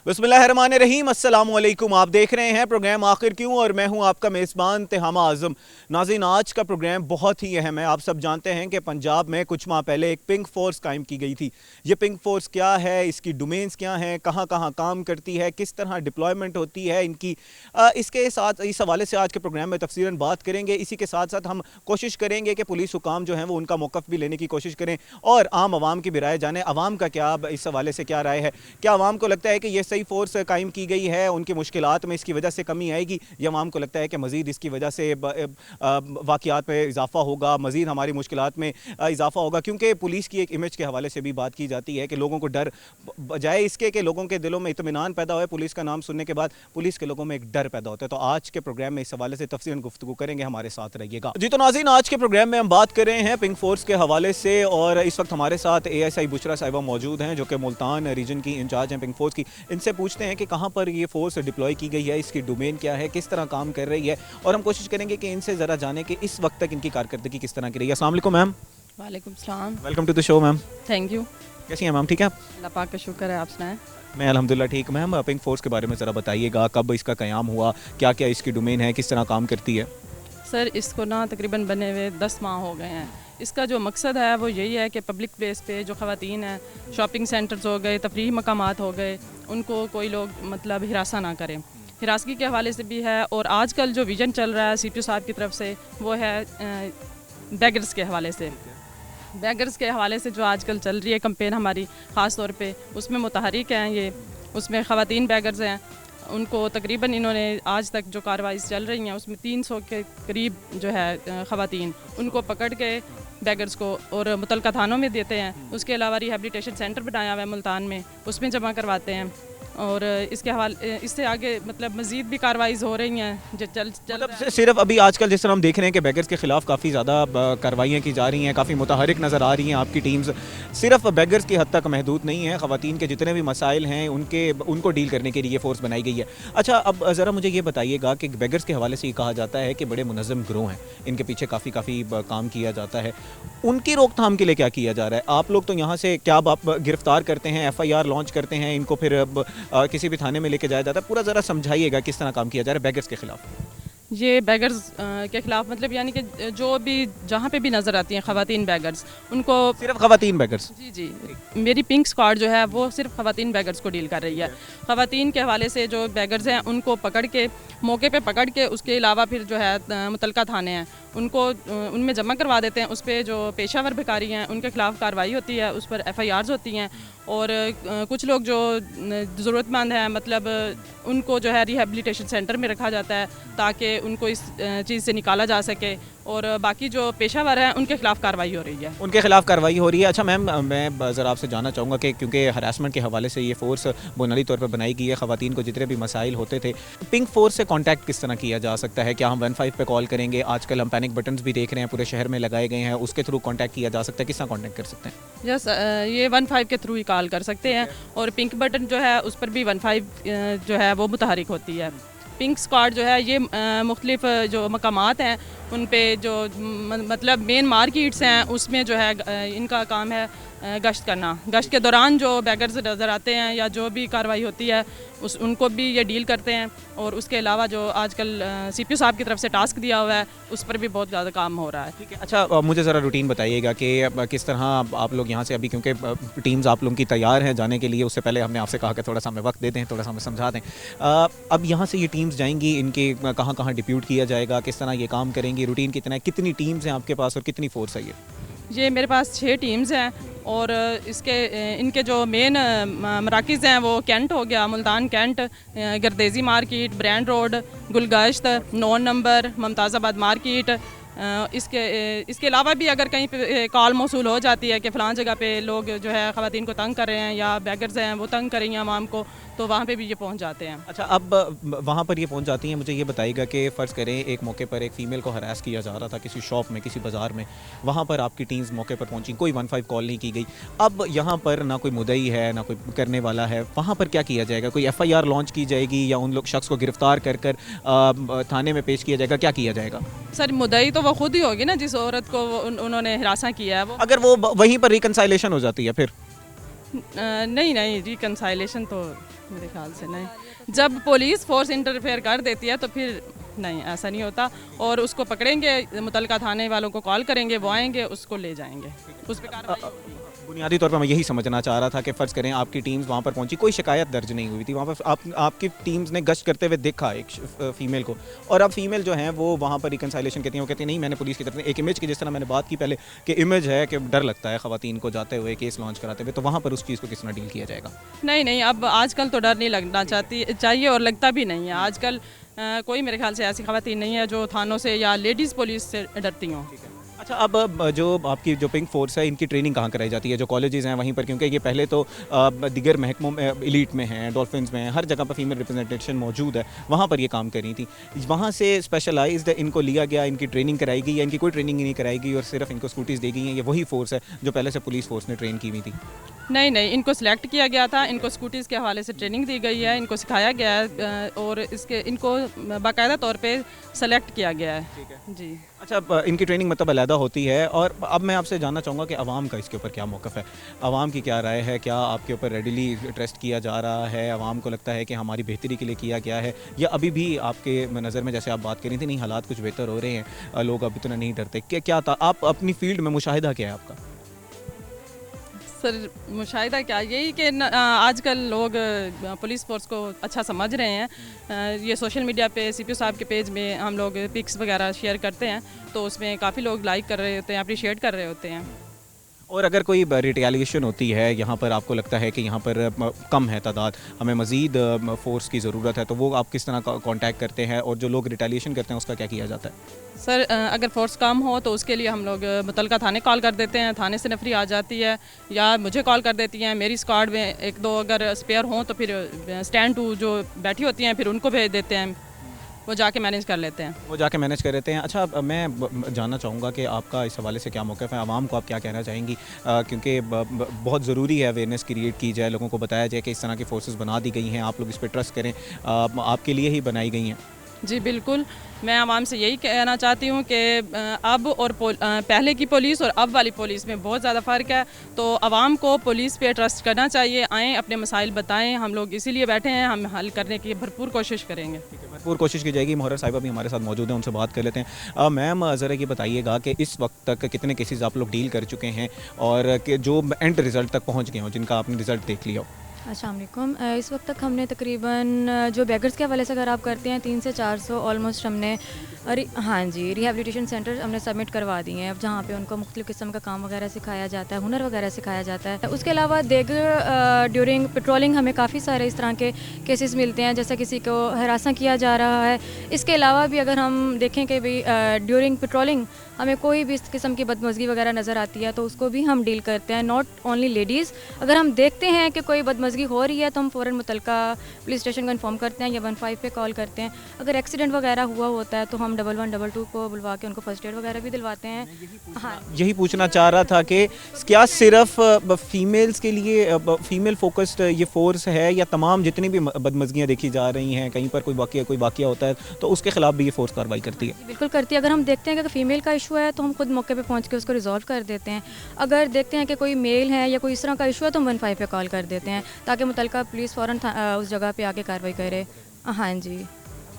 बिस्मिल्लाहिर्रहमानिर्रहीम, अस्सलाम वालेकुम। आप देख रहे हैं प्रोग्राम आखिर क्यों और मैं हूं आपका मेज़बान तिहामा आज़म। नाज़रीन, आज का प्रोग्राम बहुत ही अहम है। आप सब जानते हैं कि पंजाब में कुछ माह पहले एक पिंक फोर्स कायम की गई थी। ये पिंक फोर्स क्या है, इसकी डोमेन्स क्या हैं, कहां कहां काम करती है, किस तरह डिप्लॉयमेंट होती है इनकी, इसके साथ इस हवाले से आज के प्रोग्राम में तफसीलन बात करेंगे। इसी के साथ साथ हम कोशिश करेंगे कि पुलिस हुकाम जो हैं वो उनका मौक़िफ़ भी लेने की कोशिश करें और आम आवाम की भी राय जाने। आवाम का क्या इस हवाले से क्या राय है? क्या आवाम को लगता है कि ये सही फोर्स कायम की गई है, उनकी मुश्किलात में इसकी वजह से कमी आएगी, या आवाम को लगता है कि मज़ीद इसकी वजह से वाक़यात में इजाफा होगा, मज़ीद हमारी मुश्किलात में इजाफा होगा? क्योंकि पुलिस की एक इमेज के हवाले से भी बात की जाती है कि लोगों को डर, बजाय इसके कि लोगों के दिलों में इत्मीनान पैदा हो, पुलिस का नाम सुनने के बाद पुलिस के लोगों में एक डर पैदा होता है। तो आज के प्रोग्राम में इस हवाले से तफसीलन गुफ्तगू करेंगे, हमारे साथ रहिएगा जी। तो नाज़रीन, आज के प्रोग्राम में हम बात कर रहे हैं पिंक फोर्स के हवाले से और इस वक्त हमारे साथ ASI बुशरा साहिबा मौजूद हैं जो कि मुल्तान रीजन की इंचार्ज हैं पिंक फोर्स की। इनसे पूछते हैं कि कहाँ पर ये फोर्स डिप्लॉय की गई है, इसकी डोमेन क्या है, किस तरह काम कर रही है, और हम कोशिश करेंगे कि इनसे ज़रा जाने कि इस वक्त तक इनकी कारकर्दगी किस तरह की रही है। अस्सलाम वालेकुम मैम। वालेकुम सलाम। Welcome to the show ma'am. Thank you. कैसी हैं मैम? ठीक है, अल्लाह पाक का शुक्र है, आप सुनाएं। मैं अल्हम्दुलिल्लाह ठीक। मैम, पिंक फोर्स के बारे में ज़रा बताइएगा, कब इसका क़याम हुआ, क्या क्या इसकी डोमेन है, किस तरह काम करती है? सर, इसको ना तकरीबन बने हुए 10 माह हो गए हैं। इसका जो मकसद है वो यही है कि पब्लिक प्लेस पे जो ख़वातीन हैं, शॉपिंग सेंटर्स हो गए, तफरीह मकामात हो गए, उनको कोई लोग मतलब हिरासा ना करें। हिरासगी के हवाले से भी है, और आजकल जो विज़न चल रहा है CPO साहब की तरफ से वो है बैगर्स के हवाले से। बैगर्स के हवाले से जो आजकल चल रही है कैंपेन हमारी ख़ास तौर पे, उसमें मुतहरिक हैं ये, उसमें ख़वातीन बैगर्स हैं। उनको तकरीबन इन्होंने आज तक जो कार्रवाई चल रही हैं उसमें 300 के करीब जो है ख़वातीन, उनको पकड़ के बैगर्स को और मुतलका थानों में देते हैं। उसके अलावा रिहेबिलिटेशन सेंटर बनाया हुआ है मुल्तान में, उसमें जमा करवाते हैं। और इसके हवाले इससे आगे मतलब मज़ीद भी कार्रवाईज़ हो रही हैं जो चल मतलब सिर्फ अभी आजकल जिस तरह हम देख रहे हैं कि बैगर्स के ख़िलाफ़ काफ़ी ज़्यादा कार्रवाइयाँ की जा रही हैं, काफ़ी मुतहरिक नज़र आ रही हैं आपकी टीम्स। सिर्फ बैगर्स की हद तक महदूद नहीं है, ख़वातीन के जितने भी मसाइल हैं उनको डील करने के लिए फ़ोर्स बनाई गई है। अच्छा, अब ज़रा मुझे ये बताइएगा कि बैगर्स के हवाले से ये कहा जाता है कि बड़े मुनज़्ज़म गिरोह हैं, इनके पीछे काफ़ी काम किया जाता है। उनकी रोकथाम के लिए क्या किया जा रहा है? आप लोग तो यहाँ से क्या आप गिरफ़्तार करते हैं, FIR लॉन्च करते हैं, इनको फिर किसी भी थाने में लेके जाया जाता है? पूरा ज़रा समझाइएगा किस तरह काम किया जा रहा है बैगर्स के खिलाफ। ये बैगर्स के ख़िलाफ़ मतलब यानी कि जो भी जहाँ पे भी नज़र आती हैं ख़वातीन बैगर्स, उनको सिर्फ ख़वातीन बैगर्स? जी, मेरी पिंक स्क्वाड जो है वो सिर्फ ख़वातीन बैगर्स को डील कर रही है। ख़वातीन के हवाले से जो बैगर्स हैं उनको पकड़ के मौके पे पकड़ के, उसके अलावा फिर जो है मुतलका थाने हैं उनको उनमें जमा करवा देते हैं। उस पर जो पेशावर भिखारी हैं उनके ख़िलाफ़ कार्रवाई होती है, उस पर FIRs होती हैं। और कुछ लोग जो ज़रूरतमंद हैं मतलब उनको जो है रिहेबिलिटेशन सेंटर में रखा जाता है ताकि उनको इस चीज़ से निकाला जा सके। और बाकी जो पेशावर हैं उनके खिलाफ कार्रवाई हो रही है। उनके खिलाफ कार्रवाई हो रही है। अच्छा मैम, मैं ज़रा आपसे जानना चाहूँगा कि क्योंकि हरासमेंट के हवाले से ये फ़ोर्स बुनियादी तौर पर बनाई गई है, ख़वातीन को जितने भी मसाइल होते थे, पिंक फोर्स से कांटेक्ट किस तरह किया जा सकता है? क्या हम 15 पे कॉल करेंगे? आजकल हम पैनिक बटन्स भी देख रहे हैं पूरे शहर में लगाए गए हैं, उसके थ्रू कांटेक्ट किया जा सकता है? किस तरह कांटेक्ट कर सकते हैं? यस, ये 15 के थ्रू ही कॉल कर सकते हैं, और पिंक बटन जो है उस पर भी 15 जो है वो मुतहरिक होती है। पिंक स्क्वाड जो है ये मुख्तलिफ जो मकामात हैं उन पे जो मतलब मेन मार्केट्स हैं उसमें जो है इनका काम है गश्त करना। गश्त के दौरान जो बैगर्स नज़र आते हैं या जो भी कार्रवाई होती है उनको भी ये डील करते हैं। और उसके अलावा जो आजकल CPO साहब की तरफ से टास्क दिया हुआ है उस पर भी बहुत ज़्यादा काम हो रहा है। ठीक है। अच्छा, मुझे ज़रा रूटीन बताइएगा कि किस तरह आप लोग यहाँ से अभी, क्योंकि टीम्स आप लोगों की तैयार हैं जाने के लिए, उससे पहले हमने आपसे कहा कि थोड़ा सा हमें वक्त दे दें, थोड़ा सा हमें समझा दें। अब यहाँ से ये टीम्स जाएंगी, इनके कहाँ कहाँ डिप्यूट किया जाएगा, किस तरह ये काम करेंगी, रूटीन कितना है, कितनी टीम्स हैं आपके पास और कितनी फोर्स है ये मेरे पास 6 टीम्स हैं। और इनके जो मेन मराकज़ हैं वो कैंट हो गया, Multan cantt, Gardezi market, brand road, Gulgasht, 9 number, Mumtazabad market. इसके अलावा भी अगर कहीं पे कॉल मौसूल हो जाती है कि फ़लाँ जगह पे लोग जो है ख़वातीन को तंग कर रहे हैं या बैगर्स हैं वो तंग कर रही हैं आवाम को, तो वहाँ पे भी ये पहुँच जाते हैं। अच्छा, अब वहाँ पर ये पहुँच जाती हैं। मुझे ये बताइएगा कि फ़र्ज़ करें एक मौके पर एक फ़ीमेल को हरास किया जा रहा था किसी शॉप में, किसी बाज़ार में, वहाँ पर आपकी टीम्स मौके पर पहुँची, कोई 15 कॉल नहीं की गई। अब यहाँ पर ना कोई मुद्दई है ना कोई करने वाला है, वहाँ पर क्या किया जाएगा? कोई FIR लॉन्च की जाएगी या उन लोग शख्स को गिरफ़्तार कर थाने में पेश किया जाएगा? क्या किया जाएगा? सर, मुद्दई तो वो खुद ही होगी ना जिस औरत को उन्होंने हिरासा किया है। वो अगर वो वहीं पर रिकन्साइलेशन हो जाती है फिर? नहीं, रिकन्साइलेशन तो मेरे ख्याल से नहीं, जब पुलिस फोर्स इंटरफेयर कर देती है तो फिर नहीं, ऐसा नहीं होता। और उसको पकड़ेंगे, मुतलका थाने वालों को कॉल करेंगे, वो आएंगे, उसको ले जाएंगे, उस पर कार्रवाई होगी। बुनियादी तौर पर मैं यही समझना चाह रहा था कि फ़र्ज़ करें आपकी टीम्स वहाँ पर पहुंची, कोई शिकायत दर्ज नहीं हुई थी, वहाँ पर आपकी टीम्स ने गश्त करते हुए देखा एक फ़ीमेल को, और अब फीमेल जो हैं वो वहाँ पर रिकन्साइलेशन कहती हैं, वो कहती हैं नहीं मैंने पुलिस की तरफ से एक इमेज की, जिस तरह मैंने बात की पहले कि इमेज है कि डर लगता है ख़वातीन को जाते हुए केस लॉन्च कराते हुए, तो वहाँ पर उस चीज़ को किस तरह डील किया जाएगा? नहीं नहीं, अब आजकल तो डर नहीं लगना चाहिए और लगता भी नहीं है आजकल। कोई मेरे ख्याल से ऐसी ख़वातीन नहीं है जो थानों से या लेडीज़ पुलिस से डरती हों। अच्छा, अब जो आपकी जो पिंक फोर्स है इनकी ट्रेनिंग कहाँ कराई जाती है? जो कॉलेजेस हैं वहीं पर, क्योंकि ये पहले तो दिगर महकमों में एलीट में हैं, डॉल्फिन्स में हैं, हर जगह पर फीमेल रिप्रेजेंटेशन मौजूद है, वहाँ पर ये काम कर रही थी। वहाँ से स्पेशलाइज्ड इनको लिया गया, इनकी ट्रेनिंग कराई गई या इनकी कोई ट्रेनिंग नहीं कराई गई और सिर्फ इनको स्कूटीज़ दी गई हैं? ये वही फोर्स है जो पहले से पुलिस फोर्स ने ट्रेन की हुई थी? नहीं नहीं, इनको सिलेक्ट किया गया था, इनको स्कूटीज़ के हवाले से ट्रेनिंग दी गई है, इनको सिखाया गया है और इनको बाकायदा तौर पे सेलेक्ट किया गया है। ठीक है जी। अच्छा, इनकी ट्रेनिंग मतलब अलहदा होती है, और अब मैं आपसे जानना चाहूँगा कि आवाम का इसके ऊपर क्या मौक़िफ़ है? आवाम की क्या राय है? क्या आपके ऊपर रेडिली ट्रस्ट किया जा रहा है? आवाम को लगता है कि हमारी बेहतरी के लिए किया गया है, या अभी भी आपके नज़र में, जैसे आप बात कर रही थी, नहीं हालात कुछ बेहतर हो रहे हैं, लोग अब इतना नहीं डरते? क्या था आप अपनी फील्ड में मुशाहिदा क्या है आपका? सर मुशाहिदा क्या, यही कि आजकल लोग पुलिस फोर्स को अच्छा समझ रहे हैं। ये सोशल मीडिया पे सीपीओ साहब के पेज में हम लोग पिक्स वगैरह शेयर करते हैं, तो उसमें काफ़ी लोग लाइक कर रहे होते हैं, अप्रिशिएट कर रहे होते हैं। और अगर कोई रिटेलिएशन होती है यहाँ पर, आपको लगता है कि यहाँ पर कम है तादाद, हमें मज़ीद फ़ोर्स की ज़रूरत है, तो वो आप किस तरह कांटेक्ट करते हैं, और जो लोग रिटेलिएशन करते हैं उसका क्या किया जाता है? सर अगर फोर्स कम हो तो उसके लिए हम लोग मुतलका थाने कॉल कर देते हैं, थाने से नफरी आ जाती है या मुझे कॉल कर देती हैं। मेरी स्क्वाड में एक दो अगर स्पेयर हों तो फिर स्टैंड टू जो बैठी होती हैं फिर उनको भेज देते हैं, वो जाके मैनेज कर लेते हैं। वो जाके मैनेज कर लेते हैं। अच्छा, मैं जानना चाहूँगा कि आपका इस हवाले से क्या मौक़िफ़ है, आवाम को आप क्या कहना चाहेंगी? क्योंकि बहुत ज़रूरी है अवेयरनेस क्रिएट की जाए, लोगों को बताया जाए कि इस तरह की फोर्सेस बना दी गई हैं, आप लोग इस पर ट्रस्ट करें, आपके लिए ही बनाई गई हैं। जी बिल्कुल, मैं आवाम से यही कहना चाहती हूँ कि अब और पहले की पुलिस और अब वाली पुलिस में बहुत ज़्यादा फ़र्क है, तो आवाम को पुलिस पे ट्रस्ट करना चाहिए। आएँ, अपने मसाइल बताएं, हम लोग इसीलिए बैठे हैं, हम हल करने की भरपूर कोशिश करेंगे। भरपूर कोशिश की जाएगी। मुहर्रर साहिबा भी हमारे साथ मौजूद हैं, उनसे बात कर लेते हैं। मैम ज़रा ये बताइएगा कि इस वक्त तक कितने केसेस आप लोग डील कर चुके हैं, और कि जो एंड रिज़ल्ट तक पहुँच गए हों, जिनका आपने रिज़ल्ट देख लिया हो? अस्सलाम वालेकुम। इस वक्त तक हमने तकरीबन जो बेगर्स के हवाले से अगर आप करते हैं 300 से 400 ऑलमोस्ट हमने हाँ जी, रिहेबिलिटेशन सेंटर हमने सबमिट करवा दिए हैं, अब जहाँ पे उनको मुख्तलिफ़ किस्म का काम वगैरह सिखाया जाता है, हुनर वगैरह सिखाया जाता है। उसके अलावा देगर ड्यूरिंग पेट्रोलिंग हमें काफ़ी सारे इस तरह के केसेस मिलते हैं, जैसे किसी को हरासा किया जा रहा है। इसके अलावा भी अगर हम देखें कि भाई ड्यूरिंग पेट्रोलिंग हमें कोई भी इस किस्म की बदमज़गी वगैरह नज़र आती है तो उसको भी हम डील करते हैं, नॉट ओनली लेडीज़। अगर हम देखते हैं कि कोई बदमज़गी हो रही है तो हम फ़ौरन मुतलका पुलिस स्टेशन को इन्फॉर्म करते हैं या 15 पे कॉल करते हैं। अगर एक्सीडेंट वगैरह हुआ होता है तो हम 1122 को बुलवा के उनको फर्स्ट एड वगैरह भी दिलवाते हैं। हाँ, यही पूछना चाह रहा था कि क्या सिर्फ फीमेल्स के लिए फीमेल फोकस्ड ये फोर्स है, या तमाम जितनी भी बदमज़गियाँ देखी जा रही हैं, कहीं पर कोई वाक़या होता है तो उसके ख़िलाफ़ भी ये फोर्स कार्रवाई करती है? बिल्कुल करती है। अगर हम देखते हैं कि फीमेल का इशू है तो हम खुद मौके पे पहुंच के उसको रिजॉल्व कर देते हैं। अगर देखते हैं कि कोई मेल है या कोई इस तरह का इशू है तो हम 15 पे कॉल कर देते हैं ताकि मुतलका पुलिस फ़ौरन उस जगह पे आके कार्रवाई करे। हाँ जी।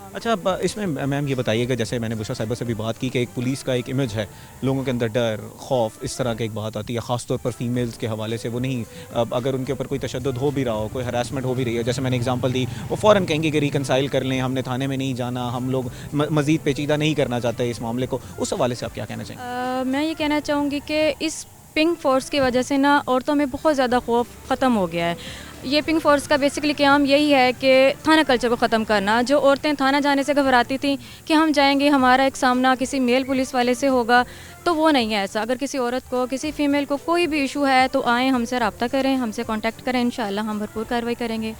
अच्छा, इसमें मैम ये बताइएगा, जैसे मैंने बुशरा साहिबा से भी बात की कि एक पुलिस का एक इमेज है, लोगों के अंदर डर, खौफ, इस तरह की एक बात आती है, ख़ास तौर पर फीमेल्स के हवाले से। वो नहीं, अगर उनके ऊपर कोई तशद्दुद हो भी रहा हो, कोई हरासमेंट हो भी रही है, जैसे मैंने एग्जांपल दी, वो फ़ौरन कहेंगे कि रिकनसाइल कर लें, हमने थाने में नहीं जाना, हम लोग मज़ीद पेचीदा नहीं करना चाहते इस मामले को। उस हवाले से आप क्या कहना चाहेंगे? मैं ये कहना चाहूँगी कि इस पिंक फोर्स की वजह से ना औरतों में बहुत ज़्यादा खौफ ख़त्म हो गया है। ये पिंक फोर्स का बेसिकली काम यही है कि थाना कल्चर को ख़त्म करना। जो औरतें थाना जाने से घबराती थी कि हम जाएंगे, हमारा एक सामना किसी मेल पुलिस वाले से होगा, तो वो नहीं है ऐसा। अगर किसी औरत को, किसी फ़ीमेल को कोई भी इशू है तो आएँ, हमसे रब्ता करें, हमसे कांटेक्ट करें, इंशाल्लाह हम भरपूर कार्रवाई करेंगे।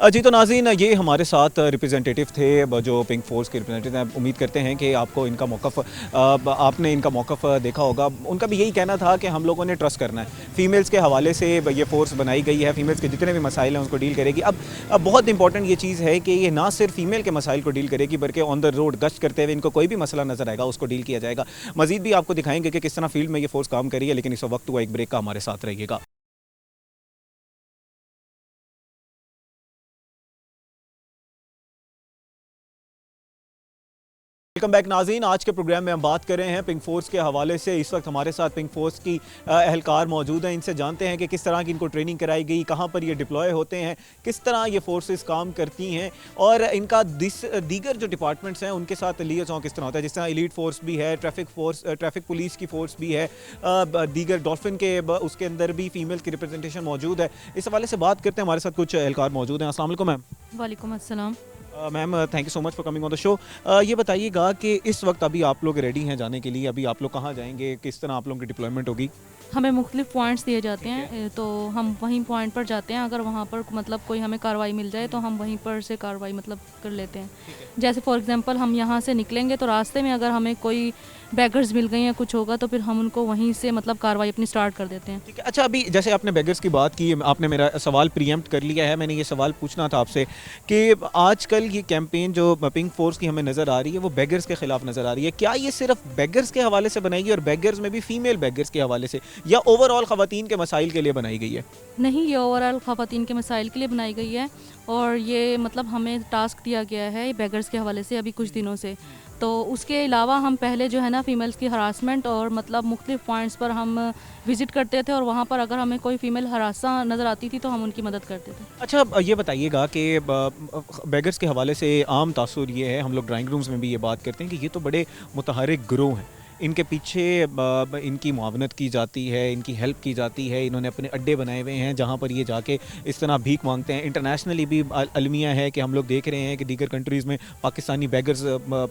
जी, तो नाज़रीन, ये हमारे साथ रिप्रेजेंटेटिव थे जो पिंक फोर्स के रिप्रेजेंटेटिव हैं। उम्मीद करते हैं कि आपको इनका मौक़िफ़, आपने इनका मौक़िफ़ देखा होगा। उनका भी यही कहना था कि हम लोगों ने ट्रस्ट करना है, फ़ीमेल्स के हवाले से ये फ़ोर्स बनाई गई है, फ़ीमेल्स के जितने भी मसाइल हैं उसको डील करेगी। अब बहुत इंपॉर्टेंट ये चीज़ है कि ये ना सिर्फ फ़ीमेल के मसाइल को डील करेगी, बल्कि ऑन द रोड गश्त करते हुए इनको कोई भी मसला नज़र आएगा उसको डील किया जाएगा। मज़ीद भी आपको दिखाएंगे कि किस तरह फील्ड में ये फ़ोर्स काम करी है, लेकिन इस वक्त हुआ एक ब्रेक का, हमारे साथ रहिएगा। वेलकम बैक नाज़रीन, आज के प्रोग्राम में हम बात कर रहे हैं पिंक फोर्स के हवाले से। इस वक्त हमारे साथ पिंक फोर्स की अहलकार मौजूद हैं। इनसे जानते हैं कि किस तरह की इनको ट्रेनिंग कराई गई, कहाँ पर ये डिप्लॉय होते हैं, किस तरह ये फोर्सेस काम करती हैं और इनका दीगर जो डिपार्टमेंट्स हैं उनके साथ लियाज़ों किस तरह होता है। जिस तरह एलीट फोर्स भी है, ट्रैफिक पुलिस की फोर्स भी है, दीगर डॉल्फिन के उसके अंदर भी फीमेल की रिप्रेजेंटेशन मौजूद है। इस हवाले से बात करते हैं, हमारे साथ कुछ अहलकार मौजूद हैं। अस्सलाम वालेकुम मैम। वालेकुम अस्सलाम। Ma'am thank you so much for coming on the show. ये बताइएगा कि इस वक्त अभी आप लोग रेडी हैं जाने के लिए, अभी आप लोग कहाँ जाएंगे, किस तरह आप लोगों की डिप्लॉयमेंट होगी? हमें मुख्तलिफ पॉइंट्स दिए जाते हैं, तो हम वहीं पॉइंट पर जाते हैं। अगर वहाँ पर मतलब कोई हमें कार्रवाई मिल जाए तो हम वहीं पर से कार्रवाई मतलब कर लेते हैं। जैसे फॉर एग्जांपल हम यहाँ से निकलेंगे तो रास्ते में अगर हमें कोई बैगर्स मिल गए या कुछ होगा तो फिर हम उनको वहीं से मतलब कार्रवाई अपनी स्टार्ट कर देते हैं। ठीक है। अच्छा, अभी जैसे आपने बेगर्स की बात की, आपने मेरा सवाल प्रीएम्प्ट कर लिया है। मैंने ये सवाल पूछना था आपसे कि आजकल ये कैंपेन जो पिंक फोर्स की हमें नज़र आ रही है वो बेगर्स के ख़िलाफ़ नज़र आ रही है। क्या ये सिर्फ बेगर्स के हवाले से बनाई गई और बेगर्स में भी फीमेल बेगर्स के हवाले से, या ओवरऑल ख़वातीन के मसाइल के लिए बनाई गई है? नहीं, ये ओवरऑल ख़वातीन के मसाइल के लिए बनाई गई है और ये मतलब हमें टास्क दिया गया है बेगर्स के हवाले से अभी कुछ दिनों से। तो उसके अलावा हम पहले जो है ना फीमेल्स की हरासमेंट और मतलब मुख्तलिफ पॉइंट्स पर हम विज़िट करते थे और वहाँ पर अगर हमें कोई फ़ीमेल हरासा नज़र आती थी तो हम उनकी मदद करते थे। अच्छा, ये बताइएगा कि बेगर्स के हवाले से आम तासुर ये है, हम लोग ड्राइंग रूम्स में भी ये बात करते हैं कि ये तो बड़े मुतहर्रिक गिरोह हैं, इनके पीछे इनकी मुआवनत की जाती है, इनकी हेल्प की जाती है, इन्होंने अपने अड्डे बनाए हुए हैं जहाँ पर ये जाके इस तरह भीख मांगते हैं। इंटरनेशनली भी अलमिया है कि हम लोग देख रहे हैं कि दीगर कंट्रीज़ में पाकिस्तानी बेगर्स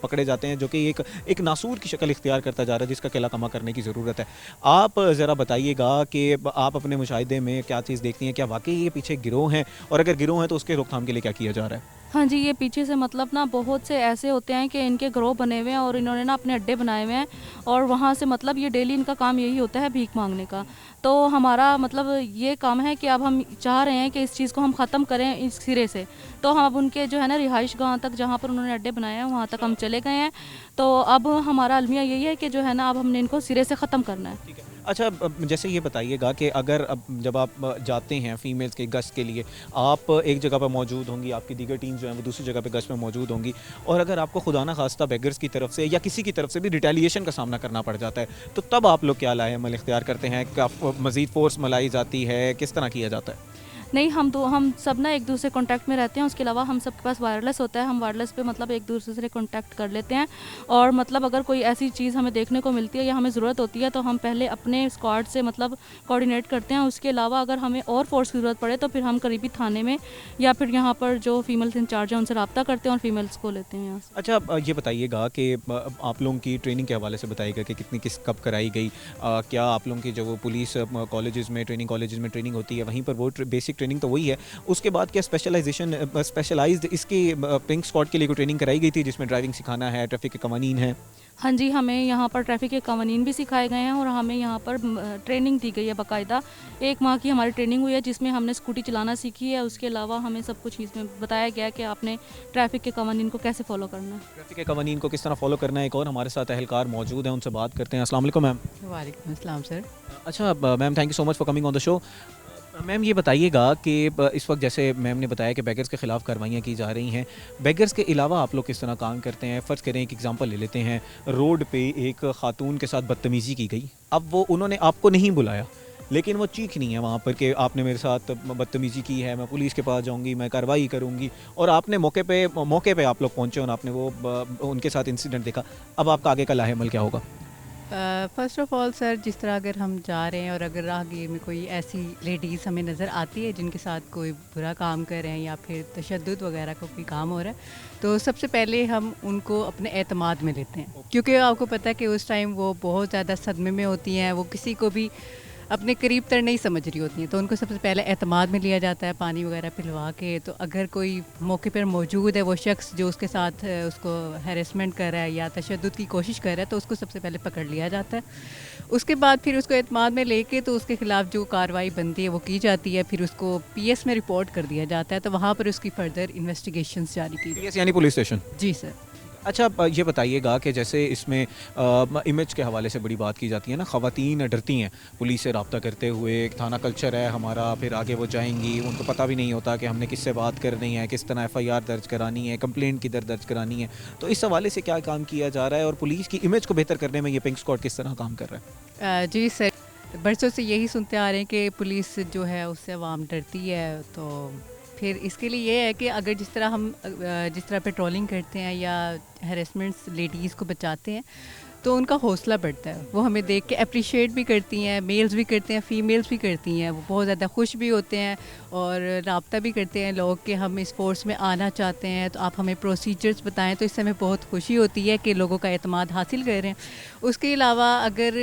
पकड़े जाते हैं, जो कि एक नासूर की शक्ल इख्तियार करता जा रहा है, जिसका किला कमा करने की ज़रूरत है। आप ज़रा बताइएगा कि आप अपने मुशाहिदे में क्या चीज़ देखती हैं, क्या वाकई ये पीछे गिरोह हैं, और अगर गिरोह हैं तो उसके रोकथाम के लिए क्या किया जा रहा है? हाँ जी, ये पीछे से मतलब ना बहुत से ऐसे होते हैं कि इनके ग्रोह बने हुए हैं और इन्होंने ना अपने अड्डे बनाए हुए हैं और वहाँ से मतलब ये डेली इनका काम यही होता है भीख मांगने का। तो हमारा मतलब ये काम है कि अब हम चाह रहे हैं कि इस चीज़ को हम ख़त्म करें इस सिरे से। तो हम अब उनके जो है ना रिहाइश गाह तक जहाँ पर उन्होंने अड्डे बनाए हैं वहाँ तक हम चले गए हैं। तो अब हमारा अलमिया यही है कि जो है ना अब हमने इनको सिरे से ख़त्म करना है। अच्छा, जैसे ये बताइएगा कि अगर अब जब आप जाते हैं फीमेल्स के गश्त के लिए, आप एक जगह पर मौजूद होंगी, आपकी दीगर टीम जो है वो दूसरी जगह पे गश्त में मौजूद होंगी, और अगर आपको खुदा ना खास्ता बेगर्स की तरफ से या किसी की तरफ से भी रिटेलिएशन का सामना करना पड़ जाता है, तो तब आप लोग क्या लाए अमल इख्तियार करते हैं? क्या मज़ीद फोर्स मलाई जाती है, किस तरह किया जाता है? नहीं, हम सब ना एक दूसरे कॉन्टैक्ट में रहते हैं। उसके अलावा हम सब के पास वायरलेस होता है, हम वायरलेस पे मतलब एक दूसरे से कॉन्टैक्ट कर लेते हैं और मतलब अगर कोई ऐसी चीज़ हमें देखने को मिलती है या हमें ज़रूरत होती है तो हम पहले अपने स्क्वाड से मतलब कोऑर्डिनेट करते हैं। उसके अलावा अगर हमें और फोर्स की ज़रूरत पड़े तो फिर हम करीबी थाने में या फिर यहाँ पर जो फीमेल्स इंचार्ज हैं उनसे रब्ता करते हैं और फीमेल्स को लेते हैं यहाँ से। अच्छा, ये बताइएगा कि आप लोगों की ट्रेनिंग के हवाले से बताइएगा कि कितनी किस कब कराई गई, क्या आप लोगों की जो वो पुलिस कॉलेजेस में ट्रेनिंग होती है वहीं पर वो बेसिक ट्रेनिंग तो वही है, उसके बाद क्या स्पेशलाइज्ड इसकी पिंक स्क्वाड के लिए कोई ट्रेनिंग कराई गई थी जिसमें ड्राइविंग सिखाना है, ट्रैफिक के कवानीन है? हाँ जी, हमें यहाँ पर ट्रैफिक के कवानीन भी सिखाए गए हैं और हमें यहाँ पर ट्रेनिंग दी गई है बाकायदा। 1 माह की हमारी ट्रेनिंग हुई है जिसमें हमने स्कूटी चलाना सीखी है। उसके अलावा हमें सब कुछ इसमें बताया गया है कि आपने ट्रैफिक के कवानीन को कैसे फॉलो करना है। ट्रैफिक के कवानीन को किस तरह फॉलो करना है, एक और हमारे साथ अहलकार मौजूद हैं, उनसे बात करते हैं। अस्सलाम वालेकुम मैम। वालेकुम अस्सलाम सर। अच्छा ma'am, thank you so much for coming on the show. Ma'am ये बताइएगा कि इस वक्त जैसे मैम ने बताया कि बेगर्स के ख़िलाफ़ कार्रवाइयाँ की जा रही हैं, बेगर्स के अलावा आप लोग किस तरह काम करते हैं? फ़र्ज़ करें एक एग्जांपल ले लेते हैं, रोड पे एक ख़ातून के साथ बदतमीज़ी की गई, अब वो उन्होंने आपको नहीं बुलाया लेकिन वो चीखनी है वहाँ पर कि आपने मेरे साथ बदतमीज़ी की है, मैं पुलिस के पास जाऊँगी, मैं कार्रवाई करूँगी, और आपने मौके पे आप लोग पहुँचे और आपने वो उनके साथ इंसिडेंट देखा, अब आपका आगे का लाहेमल क्या होगा? फ़र्स्ट ऑफ़ ऑल सर, जिस तरह अगर हम जा रहे हैं और अगर आगे में कोई ऐसी लेडीज़ हमें नज़र आती है जिनके साथ कोई बुरा काम कर रहे हैं या फिर तशद्दुद वगैरह का कोई काम हो रहा है, तो सबसे पहले हम उनको अपने एतमाद में लेते हैं, क्योंकि आपको पता है कि उस टाइम वो बहुत ज़्यादा सदमे में होती हैं, वो किसी को भी अपने करीब तर नहीं समझ रही होती हैं। तो उनको सबसे पहले एतमाद में लिया जाता है, पानी वगैरह पिलवा के। तो अगर कोई मौके पर मौजूद है वो शख्स जो उसके साथ उसको हैरेसमेंट कर रहा है या तशद्दुद की कोशिश कर रहा है, तो उसको सबसे पहले पकड़ लिया जाता है। उसके बाद फिर उसको एतमाद में लेके तो उसके ख़िलाफ़ जो कार्रवाई बनती है वो की जाती है, फिर उसको PS में रिपोर्ट कर दिया जाता है, तो वहाँ पर उसकी फर्दर इन्वेस्टिगेशंस जारी की। PS यानी पुलिस स्टेशन? जी सर। اچھا یہ بتائیے گا کہ جیسے اس میں امیج کے حوالے سے بڑی بات کی جاتی ہے نا، خواتین ڈرتی ہیں پولیس سے رابطہ کرتے ہوئے، ایک تھانہ کلچر ہے ہمارا، پھر آگے وہ جائیں گی، ان کو پتہ بھی نہیں ہوتا کہ ہم نے کس سے بات کرنی ہے، کس طرح ایف آئی آر درج کرانی ہے، کمپلینٹ کدھر درج کرانی ہے، تو اس حوالے سے کیا کام کیا جا رہا ہے اور پولیس کی امیج کو بہتر کرنے میں یہ پنک اسکواڈ کس طرح کام کر رہا ہے؟ جی سر، برسوں سے یہی سنتے آ رہے ہیں کہ پولیس جو ہے اس سے عوام ڈرتی ہے، تو پھر اس کے لیے یہ ہے کہ اگر جس طرح پیٹرولنگ کرتے ہیں یا ہیراسمنٹس لیڈیز کو بچاتے ہیں تو ان کا حوصلہ بڑھتا ہے، وہ ہمیں دیکھ کے اپریشیٹ بھی کرتی ہیں، میلز بھی کرتے ہیں، فیمیلز بھی کرتی ہیں، وہ بہت زیادہ خوش بھی ہوتے ہیں اور رابطہ بھی کرتے ہیں لوگ کہ ہم اس فورس میں آنا چاہتے ہیں، تو آپ ہمیں پروسیجرز بتائیں، تو اس سے ہمیں بہت خوشی ہوتی ہے کہ لوگوں کا اعتماد حاصل کر رہے ہیں۔ اس کے علاوہ اگر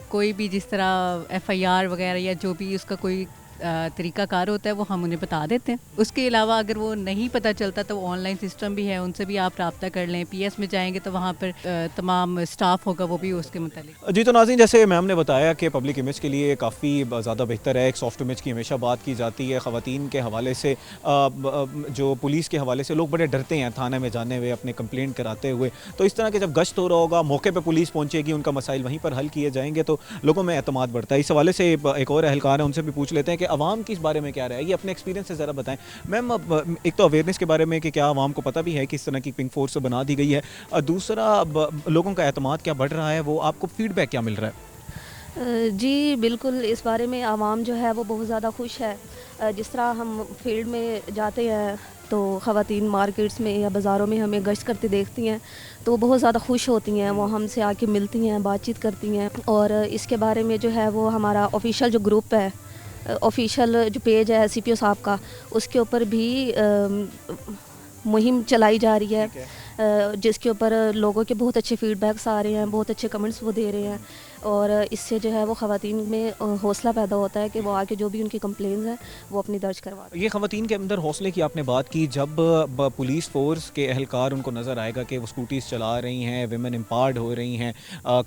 کوئی بھی جس طرح ایف آئی آر وغیرہ یا جو بھی اس کا کوئی طریقہ کار ہوتا ہے وہ ہم انہیں بتا دیتے ہیں۔ اس کے علاوہ اگر وہ نہیں پتہ چلتا تو آن لائن سسٹم بھی ہے، ان سے بھی آپ رابطہ کر لیں، پی ایس میں جائیں گے تو وہاں پر تمام اسٹاف ہوگا وہ بھی اس کے متعلق۔ جی تو ناظرین، جیسے میم نے بتایا کہ پبلک امیج کے لیے کافی زیادہ بہتر ہے، ایک سافٹ امیج کی ہمیشہ بات کی جاتی ہے، خواتین کے حوالے سے جو پولیس کے حوالے سے لوگ بڑے ڈرتے ہیں تھانے میں جانے ہوئے، اپنے کمپلینٹ کراتے ہوئے، تو اس طرح کے جب گشت ہو رہا ہوگا، موقع پہ پولیس پہنچے گی، ان کا مسائل وہیں پر حل کیے جائیں گے تو لوگوں میں اعتماد بڑھتا ہے۔ اس حوالے سے ایک اور اہلکار ہیں، ان سے بھی پوچھ لیتے ہیں کہ عوام کی اس بارے میں کیا رہا ہے، یہ اپنے ایکسپیرینس سے ذرا بتائیں میم۔ ایک تو اویئرنیس کے بارے میں کہ کیا عوام کو پتہ بھی ہے کہ اس طرح کی پنک فورس بنا دی گئی ہے، دوسرا لوگوں کا اعتماد کیا بڑھ رہا ہے، وہ آپ کو فیڈ بیک کیا مل رہا ہے؟ جی بالکل، اس بارے میں عوام جو ہے وہ بہت زیادہ خوش ہے۔ جس طرح ہم فیلڈ میں جاتے ہیں تو خواتین مارکیٹس میں یا بازاروں میں ہمیں گشت کرتے دیکھتی ہیں تو وہ بہت زیادہ خوش ہوتی ہیں، وہ ہم سے آ کے ملتی ہیں، بات چیت کرتی ہیں، اور اس کے بارے میں جو ہے وہ ہمارا آفیشیل جو گروپ ہے، آفیشیل جو پیج ہے سی پی او صاحب کا، اس کے اوپر بھی مہم چلائی جا رہی ہے، جس کے اوپر لوگوں کے بہت اچھے فیڈ بیکس آ رہے ہیں، بہت اچھے کمنٹس وہ دے رہے ہیں، اور اس سے جو ہے وہ خواتین میں حوصلہ پیدا ہوتا ہے کہ وہ آگے جو بھی ان کی کمپلینز ہیں وہ اپنی درج کروا دیں۔ یہ خواتین کے اندر حوصلے کی آپ نے بات کی، جب پولیس فورس کے اہلکار ان کو نظر آئے گا کہ وہ اسکوٹیز چلا رہی ہیں، ویمن امپاورڈ ہو رہی ہیں،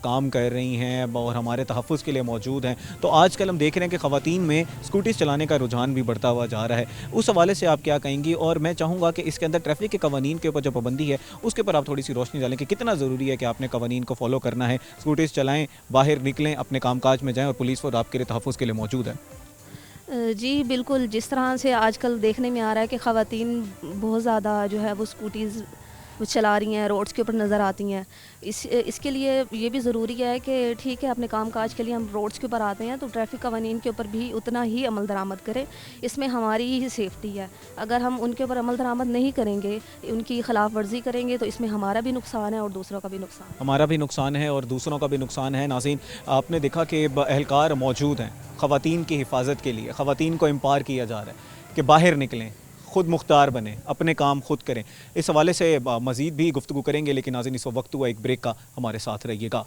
کام کر رہی ہیں اور ہمارے تحفظ کے لیے موجود ہیں، تو آج کل ہم دیکھ رہے ہیں کہ خواتین میں اسکوٹیز چلانے کا رجحان بھی بڑھتا ہوا جا رہا ہے، اس حوالے سے آپ کیا کہیں گی؟ اور میں چاہوں گا کہ اس کے اندر ٹریفک کے قوانین کے اوپر جو پابندی ہے اس کے اوپر آپ تھوڑی سی روشنی ڈالیں کہ کتنا ضروری ہے کہ آپ نے قوانین کو فالو کرنا ہے، اسکوٹیز چلائیں، باہر نکلیں، اپنے کام کاج میں جائیں، اور پولیس فورس آپ کے لیے تحفظ کے لیے موجود ہے۔ جی بالکل، جس طرح سے آج کل دیکھنے میں آ رہا ہے کہ خواتین بہت زیادہ جو ہے وہ اسکوٹیز چلا رہی ہیں، روڈس کے اوپر نظر آتی ہیں، اس کے لیے یہ بھی ضروری ہے کہ ٹھیک ہے اپنے کام کاج کے لیے ہم روڈس کے اوپر آتے ہیں تو ٹریفک قوانین کے اوپر بھی اتنا ہی عمل درآمد کریں، اس میں ہماری ہی سیفٹی ہے۔ اگر ہم ان کے اوپر عمل درآمد نہیں کریں گے، ان کی خلاف ورزی کریں گے تو اس میں ہمارا بھی نقصان ہے اور دوسروں کا بھی نقصان ہے، ہمارا بھی نقصان ہے اور دوسروں کا بھی نقصان ہے۔ ناظرین، آپ نے دیکھا کہ اہلکار موجود ہیں خواتین کی حفاظت کے لیے، خواتین کو امپاور کیا جا رہا ہے کہ باہر نکلیں، خود مختار بنیں، اپنے کام خود کریں۔ اس حوالے سے مزید بھی گفتگو کریں گے، لیکن ناظرین اس وقت ہوا ایک بریک کا، ہمارے ساتھ رہیے گا۔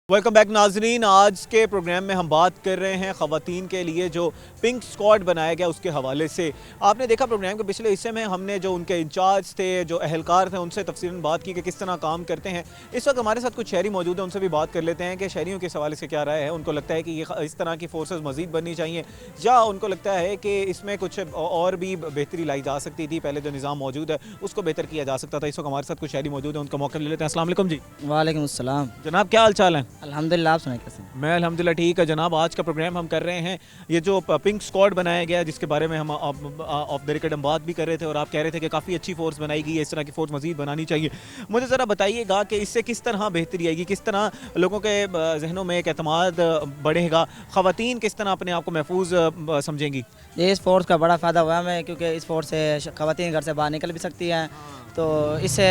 ویلکم بیک ناظرین، آج کے پروگرام میں ہم بات کر رہے ہیں خواتین کے لیے جو پنک اسکواڈ بنایا گیا اس کے حوالے سے۔ آپ نے دیکھا پروگرام کے پچھلے حصے میں ہم نے جو ان کے انچارج تھے، جو اہلکار تھے، ان سے تفصیلاً بات کی کہ کس طرح کام کرتے ہیں۔ اس وقت ہمارے ساتھ کچھ شہری موجود ہیں، ان سے بھی بات کر لیتے ہیں کہ شہریوں کے حوالے سے کیا رائے ہے، ان کو لگتا ہے کہ یہ اس طرح کی فورسز مزید بننی چاہیے یا ان کو لگتا ہے کہ اس میں کچھ اور بھی بہتری لائی جا سکتی تھی، پہلے جو نظام موجود ہے اس کو بہتر کیا جا سکتا تھا۔ اس وقت ہمارے ساتھ کچھ شہری موجود ہیں، ان کا موقع لے لیتے ہیں۔ السلام علیکم جی۔ وعلیکم السلام۔ جناب کیا حال چال ہیں؟ الحمدللہ، آپ سنائیں کیسے؟ میں الحمدللہ ٹھیک ہے جناب۔ آج کا پروگرام ہم کر رہے ہیں یہ جو پنک اسکواڈ بنایا گیا، جس کے بارے میں ہم آف دی ریکارڈ ہم بات بھی کر رہے تھے اور آپ کہہ رہے تھے کہ کافی اچھی فورس بنائی گئی ہے، اس طرح کی فورس مزید بنانی چاہیے۔ مجھے ذرا بتائیے گا کہ اس سے کس طرح بہتری آئے گی، کس طرح لوگوں کے ذہنوں میں ایک اعتماد بڑھے گا، خواتین کس طرح اپنے آپ کو محفوظ سمجھیں گی؟ یہ اس فورس کا بڑا فائدہ ہوا ہے ہمیں، کیونکہ اس فورس سے خواتین گھر سے باہر نکل بھی سکتی ہیں، تو اس سے